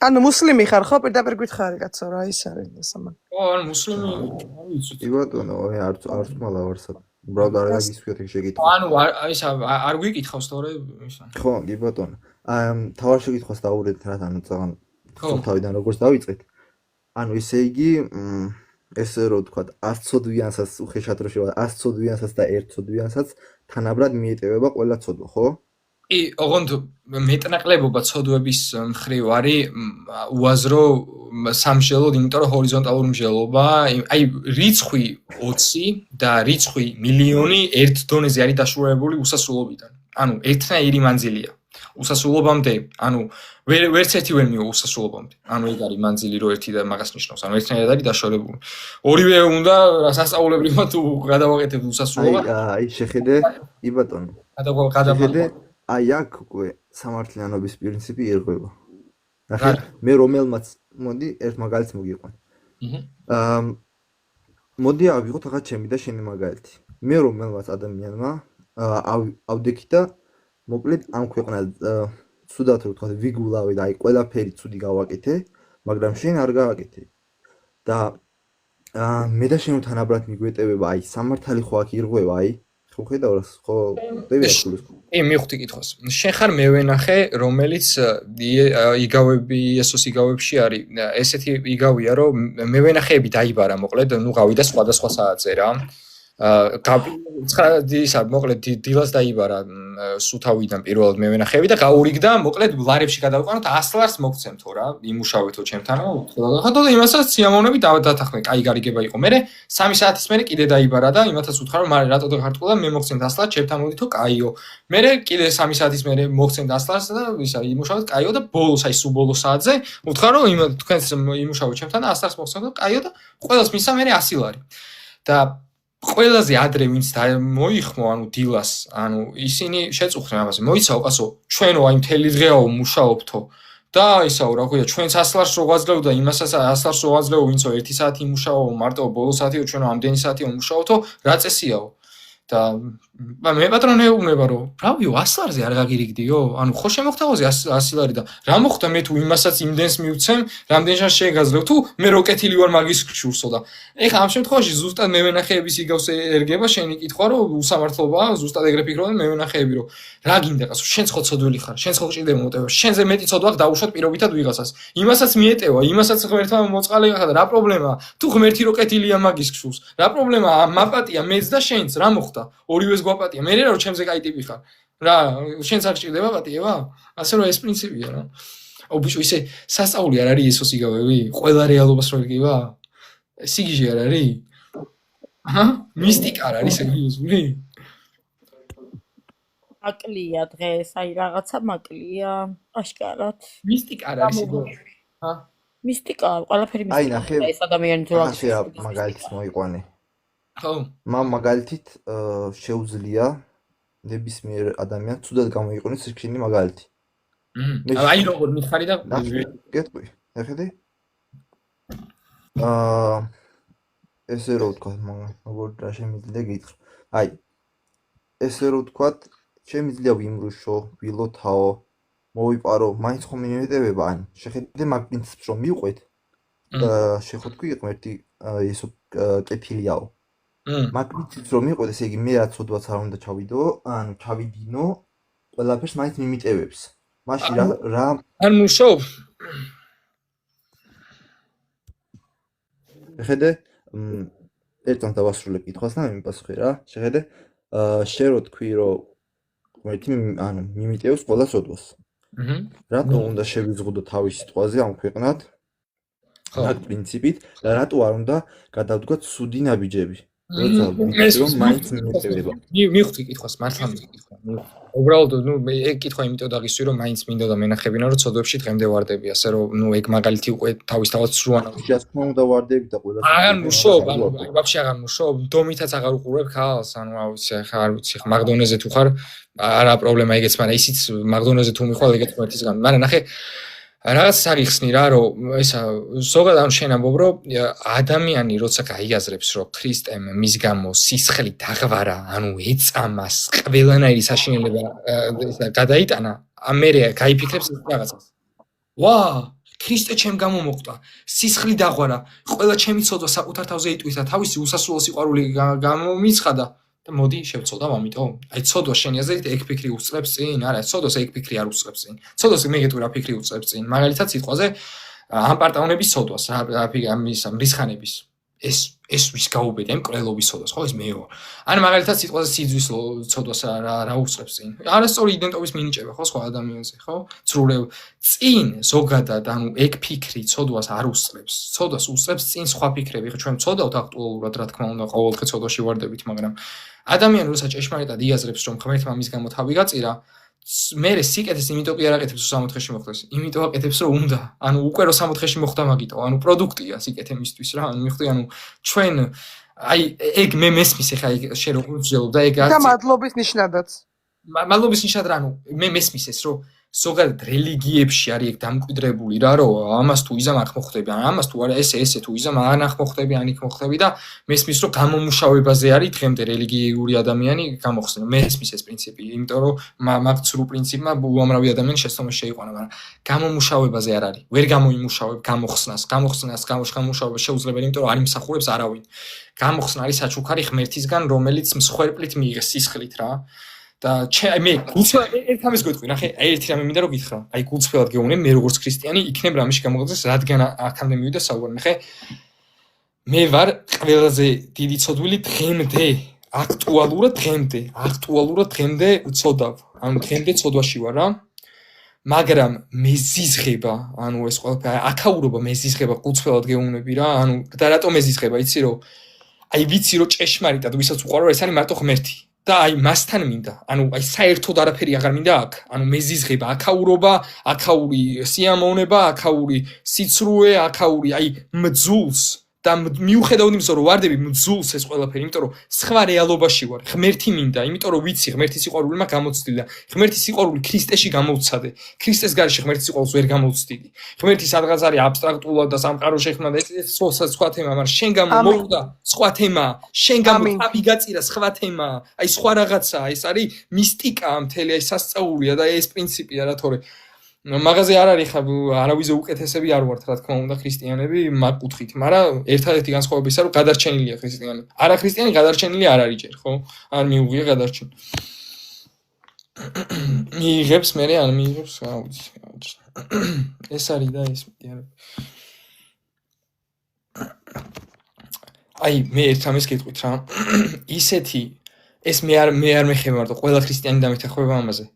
ანუ მუსლიმი ხარ ხო პირდაპირ გითხარი კაცო რა ის არის დასამართი ხო ანუ მუსლიმი არ ვიცი კი ბატონო არც მალა ვარსა უბრალოდ არ გაგისვიოთ შეკითხვა ანუ ის არ გვიკითხავს თორე ისა ხო კი ბატონო თავარ შეკითხვას დაურეთ რა ანუ წაღან თავიდან როგორც დავიწყეთ ანუ ესე იგი ესე რომ თქვა 100 ცოდვიანსაც უხეშად რო შევა 100 ცოდვიანსაც და 1 ცოდვიანსაც თანაბრად მიეტევება ყველა ცოდვა ხო კი, ოღონდ მეტნაკლებობა ცოდვების მხრივ არის უაზრო სამშელოდ, იმიტომ რომ ჰორიზონტალური მსჯელობა, აი რიცხვი 20 და რიცხვი მილიონი ერთ დონეზე არის დაშორებული უსასრულობიდან. ანუ ერთნაირი მანძილია. უსასრულობამდე, ანუ ვერც ერთი ვერ მივა უსასრულობამდე. ანუ ეგ არის მანძილი, რო ერთი და მაგას ნიშნავს. ანუ ერთნაირად არის დაშორებული. ორივე უნდა სასწაულებრივად გადავაკეთებთ უსასრულობას. აი შეხედე, კი ბატონო. გადავაკეთე აი აქ უკვე სამართლიანობის პრინციპი ერღვება. ნახე, მე რომელმაც მოდი ერთ მაგალითს მოგიყვან. მოდი ავიღოთ ახლა ჩემი და შენი მაგალითი. მე რომელმაც ადამიანმა ავდექი და მოკლედ ამ ქვეყნად ცუდად რო თქვა ვიგულავე და აი ყველაფერი ცუდი გავაკეთე, მაგრამ შენ არ გააკეთე. და მე და შენ თანაბრად მიგვეტევება აი სამართალი ხო აქ ირღვევა აი ხო ხედავს ხო დევიაშვილის მივხვდი კითხვას. შენ ხარ მევენახე, რომელიც იგავები ესოს იგავებში არის. ესეთი იგავია, რომ მევენახეები დაიბარა, მოკლედ, ნუ გავიდა სხვადასხვა საათზე რა. მოკლედ დილას დაიბარა სუთავიდან პირველად მევენახეები და გაურიგდა, მოკლედ ლარებში გადავიყვანოთ 100 ლარს მოგცემთო რა, იმუშავეთო ჩემთანო. ხოდა იმასაც სიამოვნები დათახმე, კაი გარიგება იყო. მერე 3 საათის მერე კიდე დაიბარა და იმათაც უთხრა, რომ მარე რატო გახარტყულა, მე მოგცემთ 100 ლარს, ჩემთან მოდითო, კაიო. მერე კიდე 3 საათის მერე მოგცემთ 100 ლარს და ისა იმუშავეთ, კაიო და ბოლოს აი სულ ბოლოს საათზე უთხრა, რომ თქვენს იმუშავეთ ჩემთან და 100 ლარს მოგცემთ, კაიო და ყველას მისცა მერე 100 ლარი. და ყველაზე ადრე ვინც მოიხმო, ანუ დილას, ანუ ისინი შეწუხდნენ ამაზე. მოიცაო ყასო, ჩვენო აი მთელი დღეაო მუშაობთო და ისაო რა ქვია, ჩვენც 100 ლარს რო გვაძლევ და იმასაც 100 ლარს რო გვაძლევ, ვინცო 1 საათი იმუშაო, მარტო ბოლო საათიო ჩვენო ამდენი საათიო მუშაობთო, რა წესიაო. და მე პატრონე ეუბნება რომ რავიო 100 ლარზე არ გაგირიგდიო? ანუ ხო შემოხტავაზე 100 ლარი და რა მოხდა მე თუ იმასაც იმდენს მივცემ, რამდენშან შეგაძლევ თუ მე რო კეთილი ვარ მაგის ქშურსო და ეხა ამ შემთხვევაში ზუსტად მევენახეების იგავს ერგება შენი კითხვა რომ უსამართლობაა, ზუსტად ეგრე ფიქრობენ მევენახეები რომ რა გინდა ყასო, შენ ხო ცოდვილი ხარ, შენ ხო ჭირდება მოტევა, შენზე მეტი ცოდვა აქვს დაუშვათ პირობითად ვიღაცას. იმასაც მიეტევა, იმასაც ღმერთმა მოწყალე ხარ და რა პრობლემაა? თუ ღმერთი რო კეთილია მაგის ქშურს, რა პრობლემაა? მაპატია მეც და შენც რა მოხდა? ორივეს გვაპატია. მე რა რომ ჩემზე კაი ტიპი ხარ. რა, შენც არ ჭირდება პატიება? ასე რომ ეს პრინციპია რა. ობიჭო ისე სასწაული არ არის ესოს იგავები? ყველა რეალობას რო იგება? სიგიჟე არ არის? აჰა, მისტიკა არ არის სერიოზული? მაკლია დღეს, აი რაღაცა მაკლია, აშკარად. მისტიკა არ არის იგავები? ჰა? მისტიკა, ყველაფერი აი ნახე ეს ადამიანი თუ ახლა მაგალითს მოიყვანე ხო. მაგალითით შეუძლია ნებისმიერ ადამიანს ცუდად გამოიყენოს შენი მაგალითი. აი როგორ მითხარი და გეტყვი, ხედი? ესე რო ვთქვა, როგორ რა შემიძლია გითხრა. აი ესე რო ვთქვა, შემიძლია ვიმრუშო, ვილოთაო, მოვიპარო, მაინც ხომ მიმეტევება, ან შეხედე მაგ პრინციპს რომ მივყვეთ და შეხვდები ღმერთი ისო კეთილიაო. მაგ პრინციპს რომ მივყვეთ, ესე იგი მე რაც ოდვაც არ უნდა ჩავიდო, ანუ ჩავიდინო, ყველაფერს მაინც მიმიტევებს. მაშინ რა არ მუშაობ? შეხედე, ერთად დავასრულებ კითხვას და მიმპასუხე რა. შეხედე, შენ რო თქვი რომ ღმერთი ანუ მიმიტევს ყველას ოდვას. რატო უნდა შევიზღუდო თავის სიტყვაზე ამ ქვეყნად? მაგ პრინციპით და რატო არ უნდა გადავდგოთ სუდი ნაბიჯები? როცა ვიცი რომ მაინც მიმიტევება. მივხვდი კითხვას, მართლა მიკითხვა. უბრალოდ ნუ ეგ კითხვა იმიტომ დაგისვი რომ მაინც მინდა და მენახებინა რომ ცოდვებში დღემდე ვარდები, ასე რომ ნუ ეგ მაგალითი უკვე თავისთავად სრუანა. რა თქმა უნდა ვარდები და ყველა აღარ მუშაობ, ანუ ვაფშე აღარ მუშაობ, დომითაც აღარ უყურებ ხალხს, ანუ რა ვიცი, ხა არ ვიცი, ხა მაგდონეზე თუ ხარ, არა პრობლემა ეგეც, მაგრამ ისიც მაგდონეზე თუ მიხვალ ეგეც ერთისგან. მაგრამ ნახე რაღაც საგიხსნი რა, რომ ესა ზოგადად ანუ შენ ამბობ, რომ ადამიანი როცა გაიაზრებს, რომ ქრისტემ მის გამო სისხლი დაღვარა, ანუ ეწამას, ყველანაირი საშინელება გადაიტანა, ამერე გაიფიქრებს ეს რაღაცას. ვა, ქრისტე ჩემ გამო მოხდა, სისხლი დაღვარა, ყველა ჩემი ცოდვა საკუთარ თავზე იტყვის და თავისი უსასრულო სიყვარული გამომიცხადა. და მოდი შევცოდავ ამიტომ. აი ცოდვა შენი აზრით ეგ ფიქრი უსწრებს წინ? არა, ცოდვას ეგ ფიქრი არ უსწრებს წინ. ცოდვას მე გეტყვი რა ფიქრი უსწრებს წინ. მაგალითად სიტყვაზე ამ პარტაუნების ცოდვას, ამის რისხანების. ეს ვის გაუბედი, ამ კრელობის ცოდვას, ხო ეს მე ვარ. ან მაგალითად სიტყვაზე სიძვის ცოდვას რა უსწრებს წინ. არასწორი იდენტობის მინიჭება ხო სხვა ადამიანზე, ხო? ცრურევ წინ ზოგადად, ანუ ეგ ფიქრი ცოდვას არ უსწრებს. ცოდვას უსწრებს წინ სხვა ფიქრები. ხო ჩვენ ცოდავთ აქტუალურად, რა თქმა უნდა, ყოველდღე ცოდვაში ვარდებით, მაგრამ ადამიანი როცა ჭეშმარიტად იაზრებს, რომ ღმერთმა მის გამო თავი გაწირა, მერე სიკეთეს იმიტომ კი არ აკეთებს, რომ 60-ში მოხდეს. იმიტომ აკეთებს, რომ უნდა. ანუ უკვე რომ 60-ში მოხდა მაგიტო, ანუ პროდუქტია სიკეთე მისთვის რა. ანუ მიხდი, ანუ ჩვენ აი ეგ მე მესმის ეხა ეგ შენ როგორ ვძელობ და ეგ და მადლობის ნიშნადაც. მადლობის ნიშნად რა, ანუ მე მესმის ეს, რომ ზოგადად რელიგიებში არის ეგ დამკვიდრებული რა, რომ ამას თუ იზამ აქ მოხდები, ამას თუ არა ესე თუ იზამ ან აქ მოხდები, ან იქ მოხდები და მესმის რომ გამომუშავებაზე არის დღემდე რელიგიური ადამიანი გამოხსნა. მესმის ეს პრინციპი, იმიტომ რომ მაგცრუ პრინციპმა უამრავი ადამიანი შეცდომას შეიყვანა, მაგრამ გამომუშავებაზე არ არის. ვერ გამოიმუშავებ გამოხსნას გამომუშავება შეუძლებელი, იმიტომ რომ არ იმსახურებს არავინ. გამოხსნა არის საჩუქარი ღმერთისგან, რომელიც მსხვერპლით მიიღეს სისხლით რა. და მე გულწრფელად ერთ ამას გეტყვი, ნახე, ერთი რამე მინდა რომ გითხრა. აი გულწრფელად გეუბნები, მე როგორც ქრისტიანი იქნებ რამეში გამოღწეს, რადგან აქამდე მივიდა საუბარი. ნახე, მე ვარ ყველაზე დიდი ცოდვილი დღემდე, აქტუალურად დღემდე ვწოდავ. ანუ დღემდე ცოდვაში ვარ რა. მაგრამ მეზიზღება, ანუ ეს ყველაფერი აქაურობა მეზიზღება გულწრფელად გეუბნები რა, ანუ და რატომ მეზიზღება, იცი რომ აი ვიცი რომ ჭეშმარიტად ვისაც უყარო ეს არის მარტო ღმერთი. და აი მასთან მინდა, ანუ აი საერთოდ არაფერი აღარ მინდა აქ. ანუ მეზიზღება, აქაურობა, აქაური სიამოვნება, აქაური სიცრუე, აქაური აი მძულს და მიუხედავად იმისა, რომ ვარდები მძულს ეს ყველაფერი, იმიტომ რომ სხვა რეალობაში ვარ. ღმერთი მინდა, იმიტომ რომ ვიცი ღმერთის სიყვარული მაქვს გამოცდილი და ღმერთის სიყვარული ქრისტეში გამოვცადე. ქრისტეს გარშე ღმერთის სიყვარულს ვერ გამოვცდილი. ღმერთი სადღაც არის აბსტრაქტულად და სამყაროში ხმადა ეს სხვა თემა, მაგრამ შენ გამო მოკვდა სხვა თემა, შენ გამო აბიგაწირა სხვა თემა, აი სხვა რაღაცა, ეს არის მისტიკა მთელი აი სასწაულია და ეს პრინციპია რა თორე მაღაზე არ არის ხა არავიზე უკეთესები არ ვართ რა თქმა უნდა ქრისტიანები მაგ კუთხით, მაგრამ ერთადერთი განსხვავება ისაა რომ გადარჩენილია ქრისტიანები. არა ქრისტიანი გადარჩენილი არ არის ჯერ, ხო? არ მიუღია გადარჩენ. მიიღებს მე ან მიიღებს, რა ვიცი. ეს არის და ეს მიტიანები. აი მე ერთ ამას გეტყვით რა. ისეთი ეს მე არ მეხება მარტო ყველა ქრისტიანი დამეთანხმება ამაზე.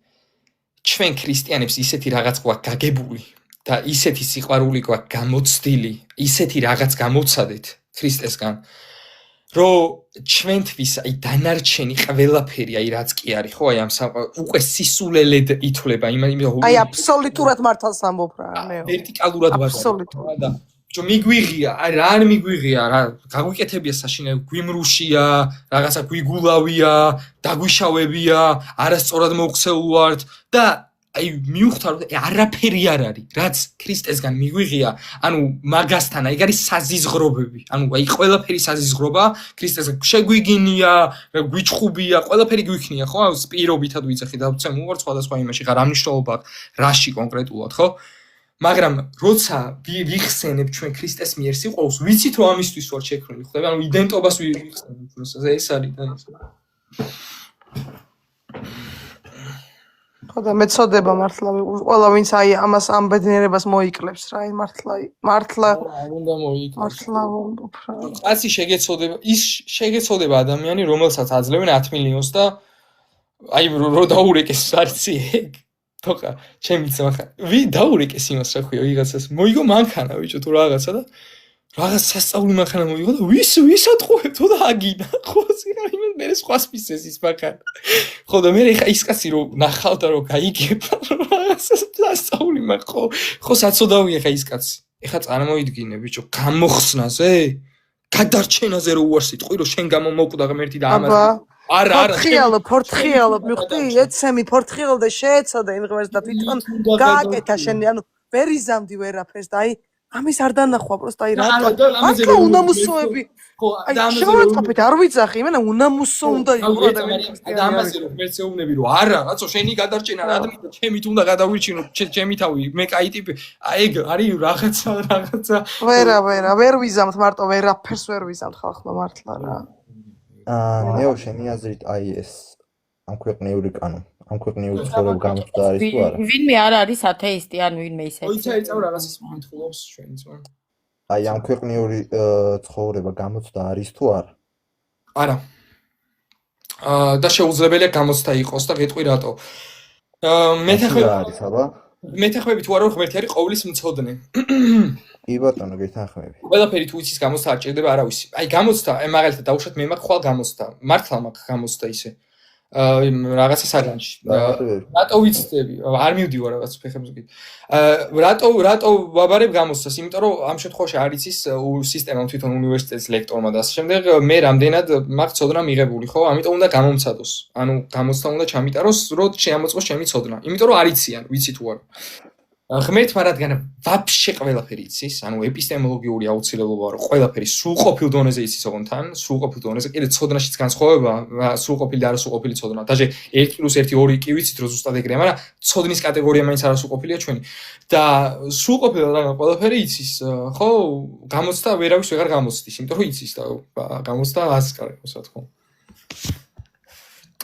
ჩვენ ქრისტიანებს ისეთი რაღაც გვაქვს გაგებული და ისეთი სიყვარული გვაქვს გამოცდილი, ისეთი რაღაც გამოცადეთ ქრისტესგან, რომ ჩვენთვის აი დანარჩენი ყველაფერი აი რაც კი არის, ხო, აი ამ უკვე სისულელედ ითვლება, აი აბსოლუტურად მართალს ამბობ რა, მე. ვერტიკალურად ვარ. აბსოლუტურად. და ჯო მიგვიღია, აი რა არ მიგვიღია, რა გაგვიკეთებია საშინე, გვიმრუშია, რაღაცა გვიგულავია, დაგვიშავებია, არასწორად მოხსეულ ვართ და აი მიუხვდა რომ არაფერი არ არის, რაც ქრისტესგან მიგვიღია, ანუ მაგასთან აი არის საზიზღრობები. ანუ აი ყველაფერი საზიზღრობა ქრისტესგან შეგვიგინია, გვიჩხუბია, ყველაფერი გვიქნია, ხო? სპირობითად ვიძახი და ვცემ უარ სხვადასხვა იმაში, ხარ ამ მნიშვნელობა რაში კონკრეტულად, ხო? მაგრამ როცა ვიხსენებ ჩვენ ქრისტეს მიერ სიყვარულს, ვიცით რომ ამისთვის ვარ შექმნილი, ხდება, ანუ იდენტობას ვიხსენებ, ეს არის და ეს. ხო და მეწოდება მართლა ყველა ვინც აი ამას ამ ბედნიერებას მოიკლებს რა, აი მართლა უნდა მოიკლებს. მართლა ვამბობ რა. კაცი შეგეცოდება ადამიანი, რომელსაც აძლევენ 10 მილიონს და აი რო დაურეკეს არცი ეგ. თოხა, ჩემი ძმახა, დაურეკეს იმას რა ქვია, ვიღაცას მოიგო მანქანა ბიჭო თუ რაღაცა და რაღაც სასწაული მანქანა მოიგო და ვის ატყუებთო და აგინა, ხო, სიგარიმენ მე სხვას მისცეს ის მანქანა. ხო და მე ხა ის კაცი რომ ნახავდა რომ გაიგება რაღაცა სასწაული მანქანა, ხო საწოდავია ხა ის კაცი. ეხა წარმოიდგინე ბიჭო, გამოხსნაზე, გადარჩენაზე რო უარ სიტყვი რომ შენ გამომოკვდა ღმერთი და ამაზე არა ფორთხიალო მიხვდი ეცემი ფორთხიალო და შეეცოდა იმ ღმერთს და თვითონ გააკეთა შენ ანუ ვერ იზამდი ვერაფერს და აი ამის არ დანახვა პროსტა აი რატო უნამუსოები აი შევაწყობთ არ ვიძახი იმენა უნამუსო უნდა იყო და ამაზე რომ ღმერთს ეუბნები რომ არა რაცო შენი გადარჩენა რადგან ჩემით უნდა გადავიჩინო ჩემი თავი მე კაი ტიპი აი ეგ არის რაღაცა ვერ ვიზამთ მარტო ვერაფერს ვერ ვიზამთ ხალხმა მართლა რა ნეო შენი აზრით აი ეს ამ ქვეყნიური კანონი ამ ქვეყნიური ცხოვრება გამოცდა არის თუ არა? ვინმე არ არის ათეისტი ან ვინმე ისეთი. ოიცაიწავ რაღაცის მითხულობს ჩვენ ძმა. აი ამ ქვეყნიური ცხოვრება გამოცდა არის თუ არა? არა. და შეუძლებელია გამოცდა იყოს და გეტყვი რატო. მეთანხმები არის აბა? მეთანხმები თუ არა ღმერთი არის ყოვლის მცოდნე. კი ბატონო, გეთანხმები. ყველაფერი თუ იცის გამოცდა არ ჭირდება არავის. აი გამოცდა, მაგალითად დავუშვათ მე მაქვს ხვალ გამოცდა. მართლა მაქვს გამოცდა ისე. რაღაცა საგანში. რატო ვიცდები? არ მივდივარ რაღაც ფეხებზე კიდე. რატო ვაბარებ გამოცდას? იმიტომ რომ ამ შემთხვევაში არ იცის სისტემამ თვითონ უნივერსიტეტის ლექტორმა და ასე შემდეგ მე რამდენად მაქვს ცოდნა მიღებული, ხო? ამიტომ უნდა გამომცადოს. ანუ გამოცდა უნდა ჩამიტაროს, რომ შეამოწმოს ჩემი ცოდნა. იმიტომ რომ არ იციან, ვიცი თუ არა. ღმერთმა რადგან ვაფშე ყველაფერი იცის, ანუ ეპისტემოლოგიური აუცილებლობა რომ ყველაფერი სრულყოფილ დონეზე იცის ოღონდ სრულყოფილ დონეზე, კიდე ცოდნაშიც განსხვავება, სრულყოფილი და არასრულყოფილი ცოდნა. დაჟე 1+1 2 კი ვიცით რომ ზუსტად ეგრეა, მაგრამ ცოდნის კატეგორია მაინც არასრულყოფილია ჩვენი. და სრულყოფილად რადგან ყველაფერი იცის, ხო, გამოცდა ვერავის ვეღარ გამოცდის, იმიტომ რომ იცის და გამოცდა ასკარი, ასე თქო.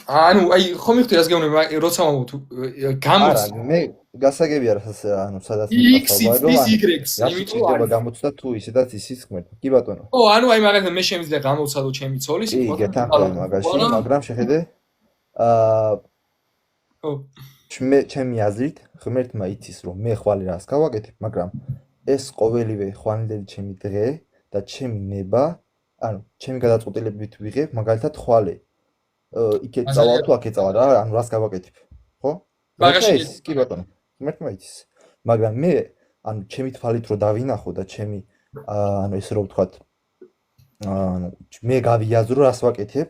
ანუ აი ხომ მიხდი რას გეუბნები, როცა ვამბობ გამოცდა მე გასაგებია რასაც ანუ სადაც მიყავდა გამოცდა თუ ისედაც ისიც ღმერთმა კი ბატონო ო ანუ აი მაგალითად მე შემიძლია გამოცადო ჩემი ცოლის კი გეთანხმები მაგაში მაგრამ შეხედე ჩემი აზრით ღმერთმა იცის რომ მე ხვალე რას გავაკეთებ მაგრამ ეს ყოველივე ხვალინდელი ჩემი დღე და ჩემი ნება ანუ ჩემი გადაწყვეტილებებით ვიღებ მაგალითად ხვალე იქეთ წავალ თუ აქეთ წავალ რა ანუ რას გავაკეთებ ხო მაგაში კი ბატონო ღმერთმა იცის მაგრამ მე ანუ ჩემი თვალით რო დავინახო და ჩემი ანუ ესე რომ ვთქვათ ანუ მე გავიაზრო რას ვაკეთებ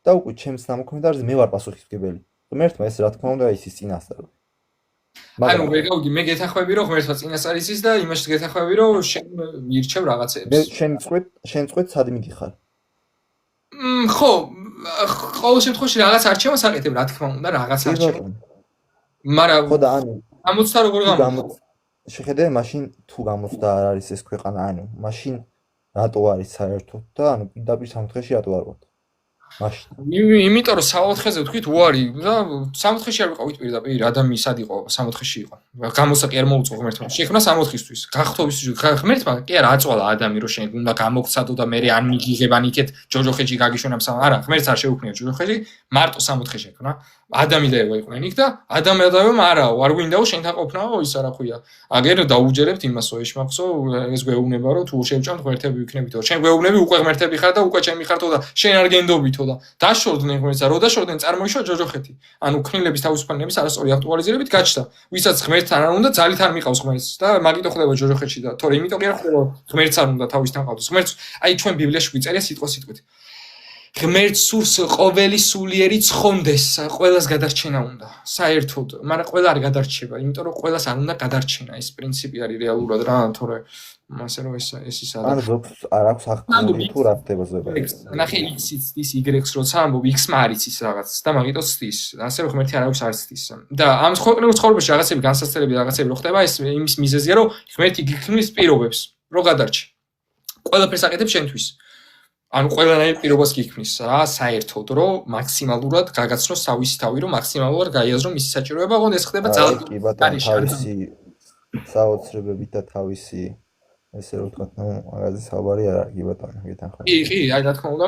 და უკვე ჩემს ნამოქმედარზე მე ვარ პასუხისმგებელი ღმერთმა ეს რა თქმა უნდა იცის წინასწარ ანუ ვეგავდი მე გეთანხმები რომ ღმერთმა წინასწარ იცის და იმაში გეთანხმები რომ შენ მირჩევ რაღაცებს მე შენ წვეთ სად მიდიხარ ხო ყოველ შემთხვევაში რაღაც არჩევას აკეთებ რა თქმა უნდა რაღაც არჩევა მაგრამ ხო და ანუ გამოცდა როგორ გამოდის შეხედე მაშინ თუ გამოცდა არ არის ეს ქვეყანა ანუ მაშინ რატო არის საერთოდ და ანუ პირდაპირ სამოთხეში რატო არ ვარ მაშინ იმიტომ რომ სამოთხეზე ვთქვით უარი და სამოთხეში არ ვიყავით პირდაპირ ადამიანი სად იყო სამოთხეში იყო გამოცდა კი არ მოუწო ღმერთმა შექმნა სამოთხისთვის გახტობის ღმერთმა კი არ აწვალა ადამიანი რომ შენ უნდა გამოგცადო და მე არ მიგიღებ ან იქეთ ჯოჯოხეთში გაგიშვენა არა ღმერთს არ შეუქმნია ჯოჯოხეთი მარტო სამოთხე შექმნა ადამი და ევა იყვნენ იქ და ადამი და ევამ არაო არ გვინდაო შენთან ყოფნაო ის არა ხვია აგერ დაუჯერებთ იმასო ეშმაკსო ეს გვეუბნება რომ თუ შევჭამთ ღმერთები ვიქნებითო შენ გვეუბნები უკვე ღმერთები ხარ და უკვე ჩემი ხართო და შენ არ გენდობითო და დაშორდნენ ღმერთს და რო დაშორდნენ წარმოიშვა ჯოჯოხეთი ანუ ქნილების თავისუფლების არასწორი აქტუალიზირებით გაჩნდა ვისაც ღმერთთან არ უნდა ძალით არ მიყავს ღმერთს და მაგიტო ხდება ჯოჯოხეთში და თორე იმიტომ კი არ ხდება ღმერთს არ უნდა თავისთან ყავდეს ღმერთს აი ჩვენ ბიბლიაში გვიწერია სიტყვა სიტყვით ღმერთს სურს ყოველი სულიერი ცხონდეს, ყველას გადარჩენა უნდა. საერთოდ, მაგრამ ყველა არ გადარჩება, იმიტომ რომ ყველას არ უნდა გადარჩენა, ეს პრინციპი არის რეალურად რა, თორე ასე რომ ეს ის არის. ანუ ზოგს არ აქვს აღქმული თუ რა ხდება ზოგადად. ნახე X-იც ის Y-ს როცა ამბობ, X-მა არ იცის რაღაც და მაგიტო ცდის. ასე რომ ღმერთი არ აქვს არ ცდის. და ამ ყოველდღიურ ცხოვრებაში რაღაცები განსაცდელები რაღაცები რო ხდება, ეს იმის მიზეზია, რომ ღმერთი გიქმნის პირობებს, რო გადარჩე. ყველაფერს აკეთებ შენთვის. ანუ ყველანაირ პირობას გიქმნის რა საერთოდ რომ მაქსიმალურად გაგაცნოს თავისი თავი რომ მაქსიმალურად გაიაზრო მისი საჭიროება ოღონდ ეს ხდება ძალით კი ბატონო თავისი საოცრებებით და თავისი ესე რომ ვთქვათ ნუ მაგაზე საუბარი არ არის კი ბატონო გეთანხმები კი აი რა თქმა უნდა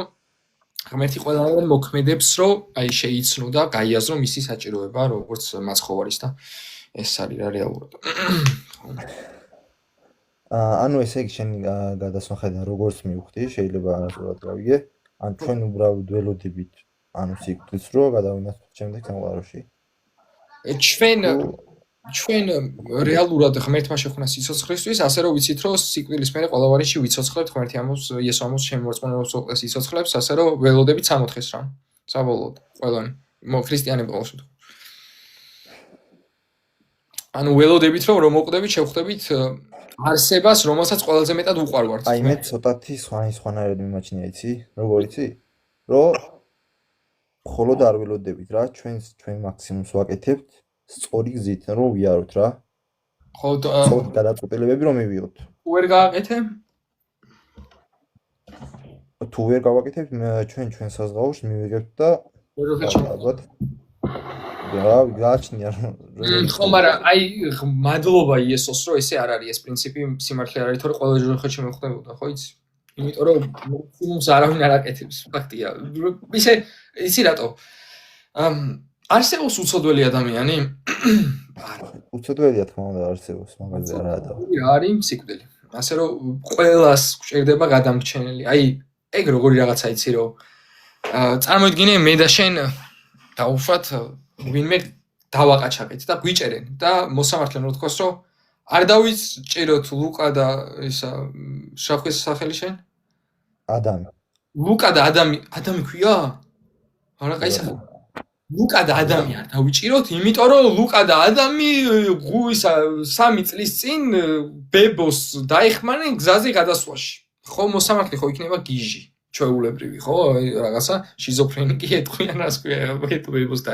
ღმერთი ყველანაირ მოქმედებს რომ აი შეიცნო და გაიაზრო მისი საჭიროება როგორც მაცხოვარის და ეს არის რა რეალურად ანუ ესე იგი შენ გადასვენხედან როგორც მივხვდი შეიძლება არასდროს გავიგე ან ჩვენ უბრალოდ ველოდებით ანუ სიკვდილს რო გადავინაცვლოთ შემდეგ სამყაროში ჩვენ რეალურად ღმერთმა შექმნა სიცოცხლისთვის ასე რომ ვიცით რომ სიკვდილის მერე ყველავარში ვიცოცხლებთ ღმერთი ამბობს იესო ამბობს ჩემი მორწმუნეებს უყლეს სიცოცხლებს ასე რომ ველოდებით სამოთხეს რა საბოლოოდ ყველანი ქრისტიანები ყოველ შემთხვევაში ანუ ველოდებით რომ მოკვდებით შევხვდებით არსებას რომელსაც ყველაზე მეტად უყვარვართ აი მე ცოტათი სხვანაირად მიმაჩნია იცი როგორ იცი რომ მხოლოდ არ ველოდებით რა ჩვენ მაქსიმუმს ვაკეთებთ სწორი გზით რომ ვიაროთ რა ხო გადაწყვეტილებები რომ მივიღოთ ვერ გააკეთებ თუ ვერ გავაკეთებ ჩვენ საზღაურს მივიღებთ და ალბათ რა გააჩნია ხო მაგრამ აი მადლობა იესოს რომ ესე არ არის ეს პრინციპი სიმართლე არ არის თორე ყველა ჯოჯოხეთში მოხდებოდა ხო იცი იმიტომ რომ მაქსიმუმს არავინ არ აკეთებს ფაქტია ისე იცი რატო არსებობს უცოდველი ადამიანი უცოდველია თქმა უნდა არსებობს მაგაზე არაა არის სიკვდილი ასე რომ ყველას გვჭირდება გადამრჩენელი აი ეგ როგორი რაღაცა იცი რომ წარმოიდგინე მე და შენ დაუშვათ ვინმე დავაყაჩაღეთ და გვიჭერენ და მოსამართლემ რო თქოს რომ არ დავიჭიროთ ლუკა და ისა შახვის სახელი შენ? ადამი. ლუკა და ადამი ქვია? არა კაი სახელი. ლუკა და ადამი არ დავიჭიროთ, იმიტომ რომ ლუკა და ადამი ისა 3 წლის წინ ბებოს დაეხმარნენ გზაზე გადასვლაში. ხო მოსამართლე ხო იქნება გიჟი, ჩვეულებრივი, ხო? რაღაცა შიზოფრენიკი ეთქვიან, რას ქვია, ბებოს და.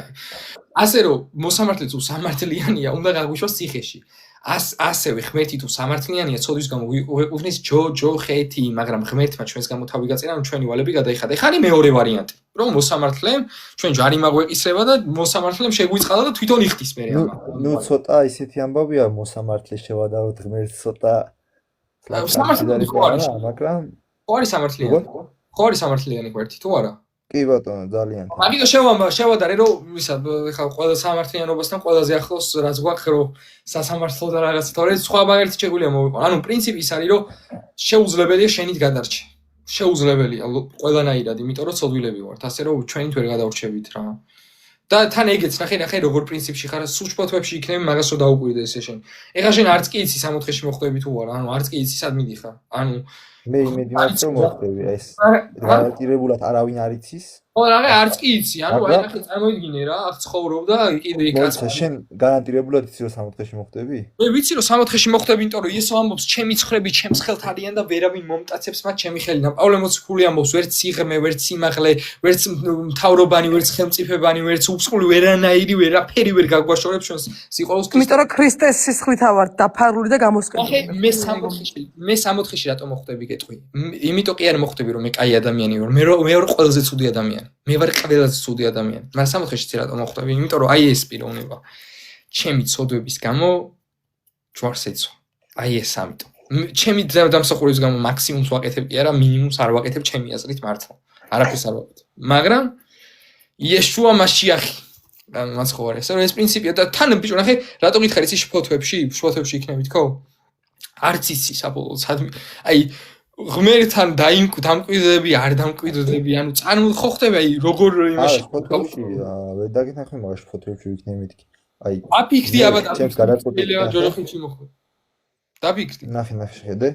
ასე რომ მოსამართლე თუ სამართლიანია, უნდა გაგვიშვას ციხეში. ასევე ღმერთი თუ სამართლიანია, ცოდვის გამო ვეყუვნის ჯო ხეთი, მაგრამ ღმერთმა ჩვენს გამო თავი გაწინა, რომ ჩვენი ვალები გადაიხადა. ეხანი მეორე ვარიანტი, რომ მოსამართლემ ჩვენ ჯარი მაგვეყისრება და მოსამართლემ შეგვიწყალა და თვითონ იხდის მე ამბა. ნუ ცოტა ისეთი ამბავია მოსამართლე შევადაროთ ღმერთს ცოტა სამართლიანი ხო არის, მაგრამ ხო არის სამართლიანი. ხო არის სამართლიანი ღმერთი თუ არა? კი ბატონო, ძალიან. მაგიტო შევადარე რომ ისა ხა ყველა სამართლიანობასთან ყველაზე ახლოს რაც გვაქვს რომ სასამართლო და რაღაც თორე სხვა მაგალითი შეგვიძლია მოვიყო. ანუ პრინციპი ის არის რომ შეუძლებელია შენით გადარჩე. შეუძლებელია ყველანაირად, იმიტომ რომ ცოდვილები ვართ, ასე რომ ჩვენით ვერ გადავრჩებით რა. და თან ეგეც ნახე როგორ პრინციპში ხარ, სუჩფოთვებში იქნები მაგას რო დაუკვირდე ესე შენ. ეხლა შენ არც კი იცი 64-ში მოხვდები თუ არა, ანუ არც კი იცი სად მიდიხარ. ანუ მე იმედი მაქვს რომ მოხდები ეს გარანტირებულად არავინ არ იცის. ხო, რა არც კი იცი, ანუ აი ნახე წარმოიდგინე რა, აქ ცხოვრობ და კიდე იქ მოიცა შენ გარანტირებულად იცი რომ 64-ში მოხდები? მე ვიცი რომ 64-ში მოხდები, იმიტომ რომ ისო ამბობს ჩემი ცხვრები ჩემს ხელთ არიან და ვერავინ მომტაცებს მათ ჩემი ხელიდან. პავლე მოციქული ამბობს ვერც სიღრმე, ვერც სიმაღლე, ვერც მთავრობანი, ვერც ხელმწიფებანი, ვერც უწყლი, ვერანაირი, ვერაფერი ვერ გაგვაშორებს ჩვენს სიყვარულს. იმიტომ რომ ქრისტეს სისხლით ავარ დაფარული და გამოსყიდული. ნახე მე 64-ში რატომ მოხდები გეტყვი? იმიტომ კი არ მოხდები რომ მე კაი ადამიანი ვარ. მე ვარ ყველაზე ცუდი ადამიანი. მე ვარ ყველაზე ცუდი ადამიანი. მაგრამ 64-ში რატომ მოხდები? იმიტომ რომ აი ეს პიროვნება ჩემი ცოდვების გამო ჯვარს ეცვა. აი ეს ამიტომ. ჩემი დამსახურების გამო მაქსიმუმს ვაკეთებ კი არა, მინიმუმს არ ვაკეთებ ჩემი აზრით მართლა. არაფერს არ ვაკეთებ. მაგრამ იესუა მასიახი მაც ხო არის. ეს პრინციპია და თან ბიჭო ნახე, რატო გითხარ იცი შფოთვებში იქნებით ხო? არც იცი საბოლოოდ სადმე. აი ღმერთთან დამკვიდრები, არ დამკვიდრები, ანუ ხო ხდება აი როგორ იმაში ფოტოში ვერ დაგეთანხმე მაგაში ფოტოებში ვიქნები მეთქი. აი აფიქრდი აბა ჩემს გადაწყვეტილება ჯოჯოხიჩი მოხდა. დაფიქრდი. ნახე შეხედე.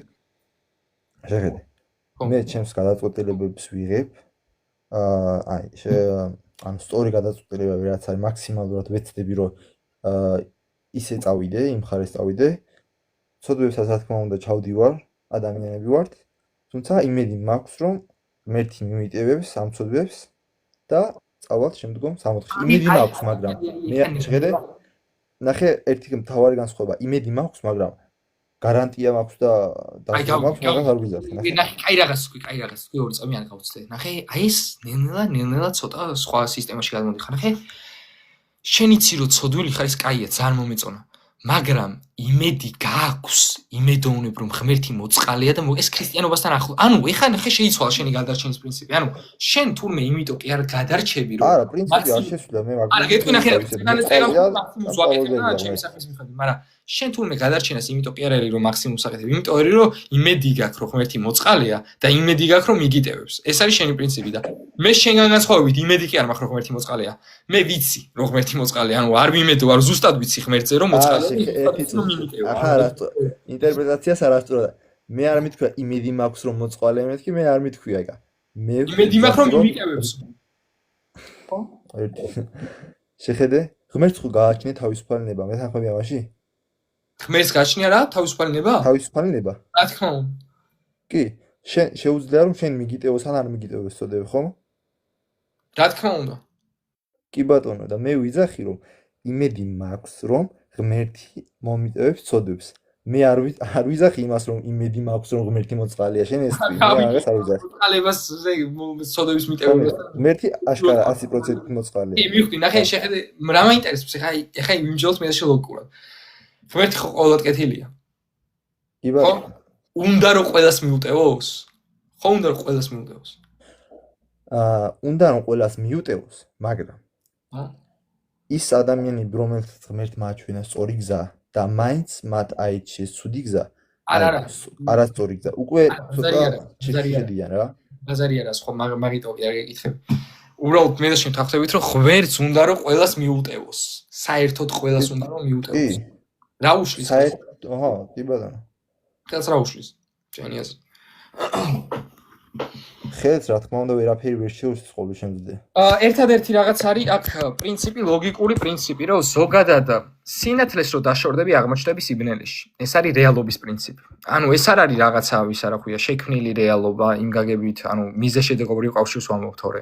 მე ჩემს გადაწყვეტილებებს ვიღებ. აი ანუ სწორი გადაწყვეტილებები რაც არის მაქსიმალურად ვეცდები რომ ისე წავიდე, იმ ხარეს წავიდე. ცოდვებსაც რა თქმა უნდა ჩავდივარ, ადამიანები ვართ. თუმცა იმედი მაქვს რომ ღმერთი მიმიტევებს ამ ცოდვებს და წავალთ შემდგომ 64-ში. იმედი მაქვს, მაგრამ მე შეხედე ნახე ერთი მთავარი განსხვავება, იმედი მაქვს, მაგრამ გარანტია მაქვს და მაქვს, მაგრამ არ ვიზარდ. ნახე, კაი რაღაც თქვი, ორი წამი არ გავწდე. ნახე, აი ეს ნელ-ნელა ცოტა სხვა სისტემაში გადმოდიხარ. ნახე, შენ იცი რომ ცოდვილი ხარ, ეს კაია, ძალიან მომეწონა. მაგრამ იმედი გააქვს, იმედოვნებ რომ ღმერთი მოწყალია და ეს ქრისტიანობასთან ახლო. ანუ ეხლა ნახე შეიცვალა შენი გადარჩენის პრინციპი. ანუ შენ თურმე იმიტომ კი არ გადარჩები რომ არა, პრინციპი არ შესულა მე მაგრამ. არა, გეტყვი ნახე, მაქსიმუმს ვაკეთებ და ჩემი სახის მიხედვით, მაგრამ შენ თურმე გადარჩენას იმიტომ კი არ არის რომ მაქსიმუმს აკეთებ, იმიტომ არის რომ იმედი გაქვს რომ ღმერთი მოწყალია და იმედი გაქვს რომ იგიტევებს. ეს არის შენი პრინციპი და მე შენგან განსხვავებით იმედი კი არ მაქვს რომ ღმერთი მოწყალია. მე ვიცი რომ ღმერთი მოწყალია, ანუ არ ვიმედო, არ ზუსტად ვიცი ღმერთზე რომ მოწყალია. ახლა ინტერპრეტაციას არ ასწორდა. მე არ მithქვია იმედი მაქვს რომ მოწყალია მეთქი, მე არ მithქვია ეკა. მე იმედი მაქვს რომ იმიტევებს. ხო? შეხედე, ღმერთს ხო გააჩნია თავისუფალი ნება, მე თანხმები ამაში? ღმერთს გააჩნია რა? თავისუფალი ნება? თავისუფალი ნება. რა თქმა უნდა. კი, შენ შეუძლია რომ შენ მიგიტევოს ან არ მიგიტევოს წოდები, ხო? რა თქმა უნდა. კი ბატონო და მე ვიძახი რომ იმედი მაქვს რომ ღმერთი მომიტევებს წოდებს. მე არ ვიზახი იმას რომ იმედი მაქვს რომ ღმერთი მოწყალია, შენ ეს მე აღარ არ ვიზახი. მოწყალებას წოდების მიტევებას. ღმერთი აშკარა 100% მოწყალია. კი, მივხვდი, ნახე, შეხედე, რა მაინტერესებს ეხა იმჯერად მე შელოგკურად. ღმერთი ხო ყოველად კეთილია. კი ბატონო. უნდა რომ ყველას მიუტევოს? ხო უნდა რომ ყველას მიუტევოს. უნდა რომ ყველას მიუტევოს, მაგრამ ის ადამიანები რომელთაც ღმერთმა აჩვენა სწორი გზა და მაინც მათ აიჩეს ცუდი გზა. არასწორი გზა. უკვე ცოტა შეხედიან რა. ბაზარი არა, ხო მაგიტო კი არ გეკითხები. უბრალოდ მე და შენ თახტებით რომ ღვერც უნდა რომ ყველას მიუტევოს. საერთოდ ყველას უნდა რომ მიუტევოს. რა უშლის? საერთოდ, აჰა, კი ბატონო. ხელს რა უშლის? შენი აზრით. ხელს რა თქმა უნდა ვერაფერი ვერ შეუშლის ყოველ შემთხვევაში. ერთადერთი რაღაც არის აქ პრინციპი, ლოგიკური პრინციპი, რომ ზოგადად სინათლეს რო დაშორდები აღმოჩნდები სიბნელეში. ეს არის რეალობის პრინციპი. ანუ ეს არ არის რაღაცა, ვის არა ქვია, შექმნილი რეალობა იმ გაგებით, ანუ მიზეშედეგობრივ კავშირს ვამბობ თორე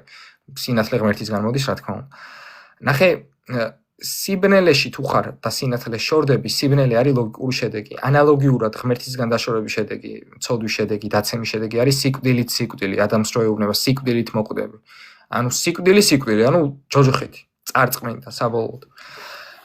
სინათლე ღმერთისგან მოდის, რა თქმა უნდა. ნახე, სიბნელეში თუ ხარ და სინათლეს შორდები, სიბნელე არის ლოგიკური შედეგი. ანალოგიურად ღმერთისგან დაშორების შედეგი, ცოდვის შედეგი, დაცემის შედეგი არის სიკვდილით სიკვდილი, ადამიანს რო ეუბნება სიკვდილით მოკვდები. ანუ სიკვდილი, ანუ ჯოჯოხეთი, წარწყმენდა საბოლოოდ.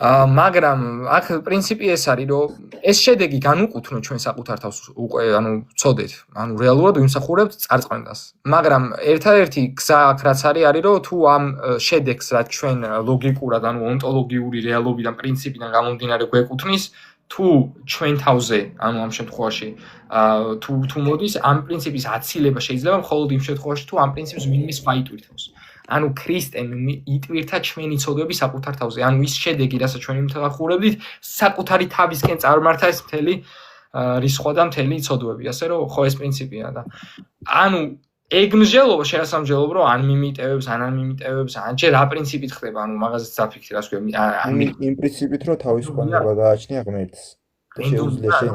მაგრამ აქ პრინციპი ეს არის, რომ ეს შედეგი განუკუთვნო ჩვენ საკუთარ თავს უკვე, ანუ ვწოდეთ, ანუ რეალურად ვიმსახურებთ წარწყმენდას. მაგრამ ერთადერთი გზა აქ რაც არის, რომ თუ ამ შედეგს რაც ჩვენ ლოგიკურად, ანუ ონტოლოგიური რეალობიდან, პრინციპიდან გამომდინარე გვეკუთვნის, თუ ჩვენ თავზე, ანუ ამ შემთხვევაში, თუ მოდის ამ პრინციპის აცილება შეიძლება მხოლოდ იმ შემთხვევაში, თუ ამ პრინციპს ვინმე სხვა იტვირთავს. ანუ ქრისტემ იტვირთა ჩვენი ცოდვები საკუთარ თავზე. ანუ ის შედეგი, რასაც ჩვენ იმთახურებდით, საკუთარი თავისკენ წარმართა ეს მთელი რისხვა და მთელი ცოდვები. ასე რომ, ხო ეს პრინციპია და ანუ ეგ მსჯელობა შესამჯელობ რომ ან მიმიტევებს, ან მიმიტევებს, ან ჯერ რა პრინციპით ხდება, ანუ მაგაზეც დაფიქრე, რას ქვია, იმ პრინციპით რომ თავისუფლება გააჩნია ღმერთს. შეუძლია შენ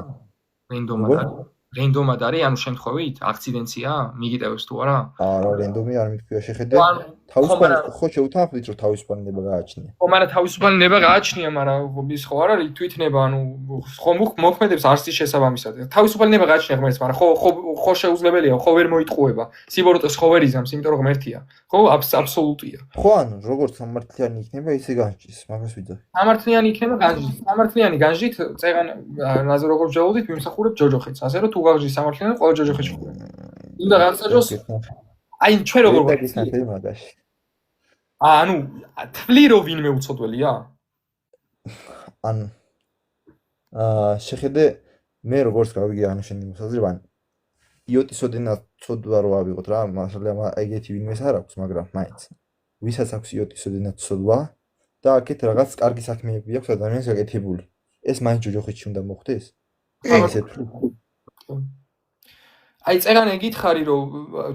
რენდომად არის, ანუ შემთხვევით, აქციდენცია, მიგიტევებს თუ არა? არა, რენდომი არ მithქვია, შეხედე. თავისუფალი ხო შეუთანხმდით რომ თავისუფლება გააჩნია. ხო, მაგრამ თავისუფლება გააჩნია, მაგრამ ის ხო არ არის თვითნება, ანუ ხო მოქმედებს არსის შესაბამისად. თავისუფლება გააჩნია ღმერთს, მაგრამ ხო შეუძლებელია, ხო ვერ მოიტყუება. სიბოროტეს ხო ვერ იზამს, იმიტომ რომ ღმერთია. ხო, აბსოლუტია. ხო, ანუ როგორც სამართლიანი იქნება, ისე განჯის, მაგას ვიძახი. სამართლიანი იქნება განჯით. სამართლიანი განჯით წეგან რაზე როგორც ჯეულდით, ვიმსახურებ ჯოჯოხეთს. ასე რომ თუ გავჯი სამართლიანი, ყველა ჯოჯოხეთს ვხურებ. უნდა რაღაცაჯოს აი ჩვენ როგორ ვაკეთებ მაგაში. ანუ თვლი რომ ვინმე უცოდველია? ანუ შეხედე მე როგორც გავიგე ანუ შენი მოსაზრება, იოტის ოდენად ცოდვა რო ავიღოთ რა, მასალა ეგეთი ვინმეს არ აქვს, მაგრამ მაინც ვისაც აქვს იოტის ოდენად ცოდვა და აქეთ რაღაც კარგი საქმეები აქვს ადამიანს გაკეთებული. ეს მაინც ჯოჯოხეთში უნდა მოხდეს? ესე თუ აი წეგან ეკითხარი რომ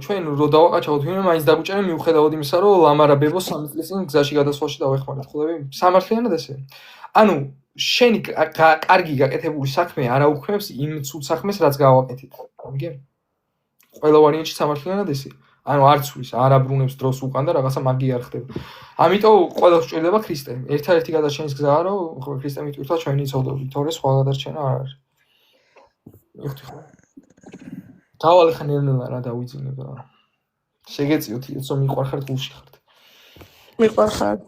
ჩვენ რო დავაყაჩავთ ვინმე მაინც დაგუჭერე მიუხედავად იმისა რომ ლამარა ბებო 3 წლის წინ გზაში გადასვლაში დავეხმარეთ ხოლმე სამართლიანად ესე ანუ შენი კარგი გაკეთებული საქმე არა უქმებს იმ ცუდ საქმეს რაც გავაკეთეთ გამიგე ყველა ვარიანტში სამართლიანად ესე ანუ არც ვის არ აბრუნებს დროს უკან და რაღაცა მაგი არ ხდება ამიტომ ყველას ჭირდება ქრისტე ერთადერთი გადარჩენის გზაა რომ ქრისტე მიტვირთვა ჩვენი ცოდვები თორე სხვა გადარჩენა არ არის ეხთი ხო დავალე ხანერნელა რა დავიძინებ რა შეგეწიოთ იცო მიყვარხართ გულში ხართ მიყვარხართ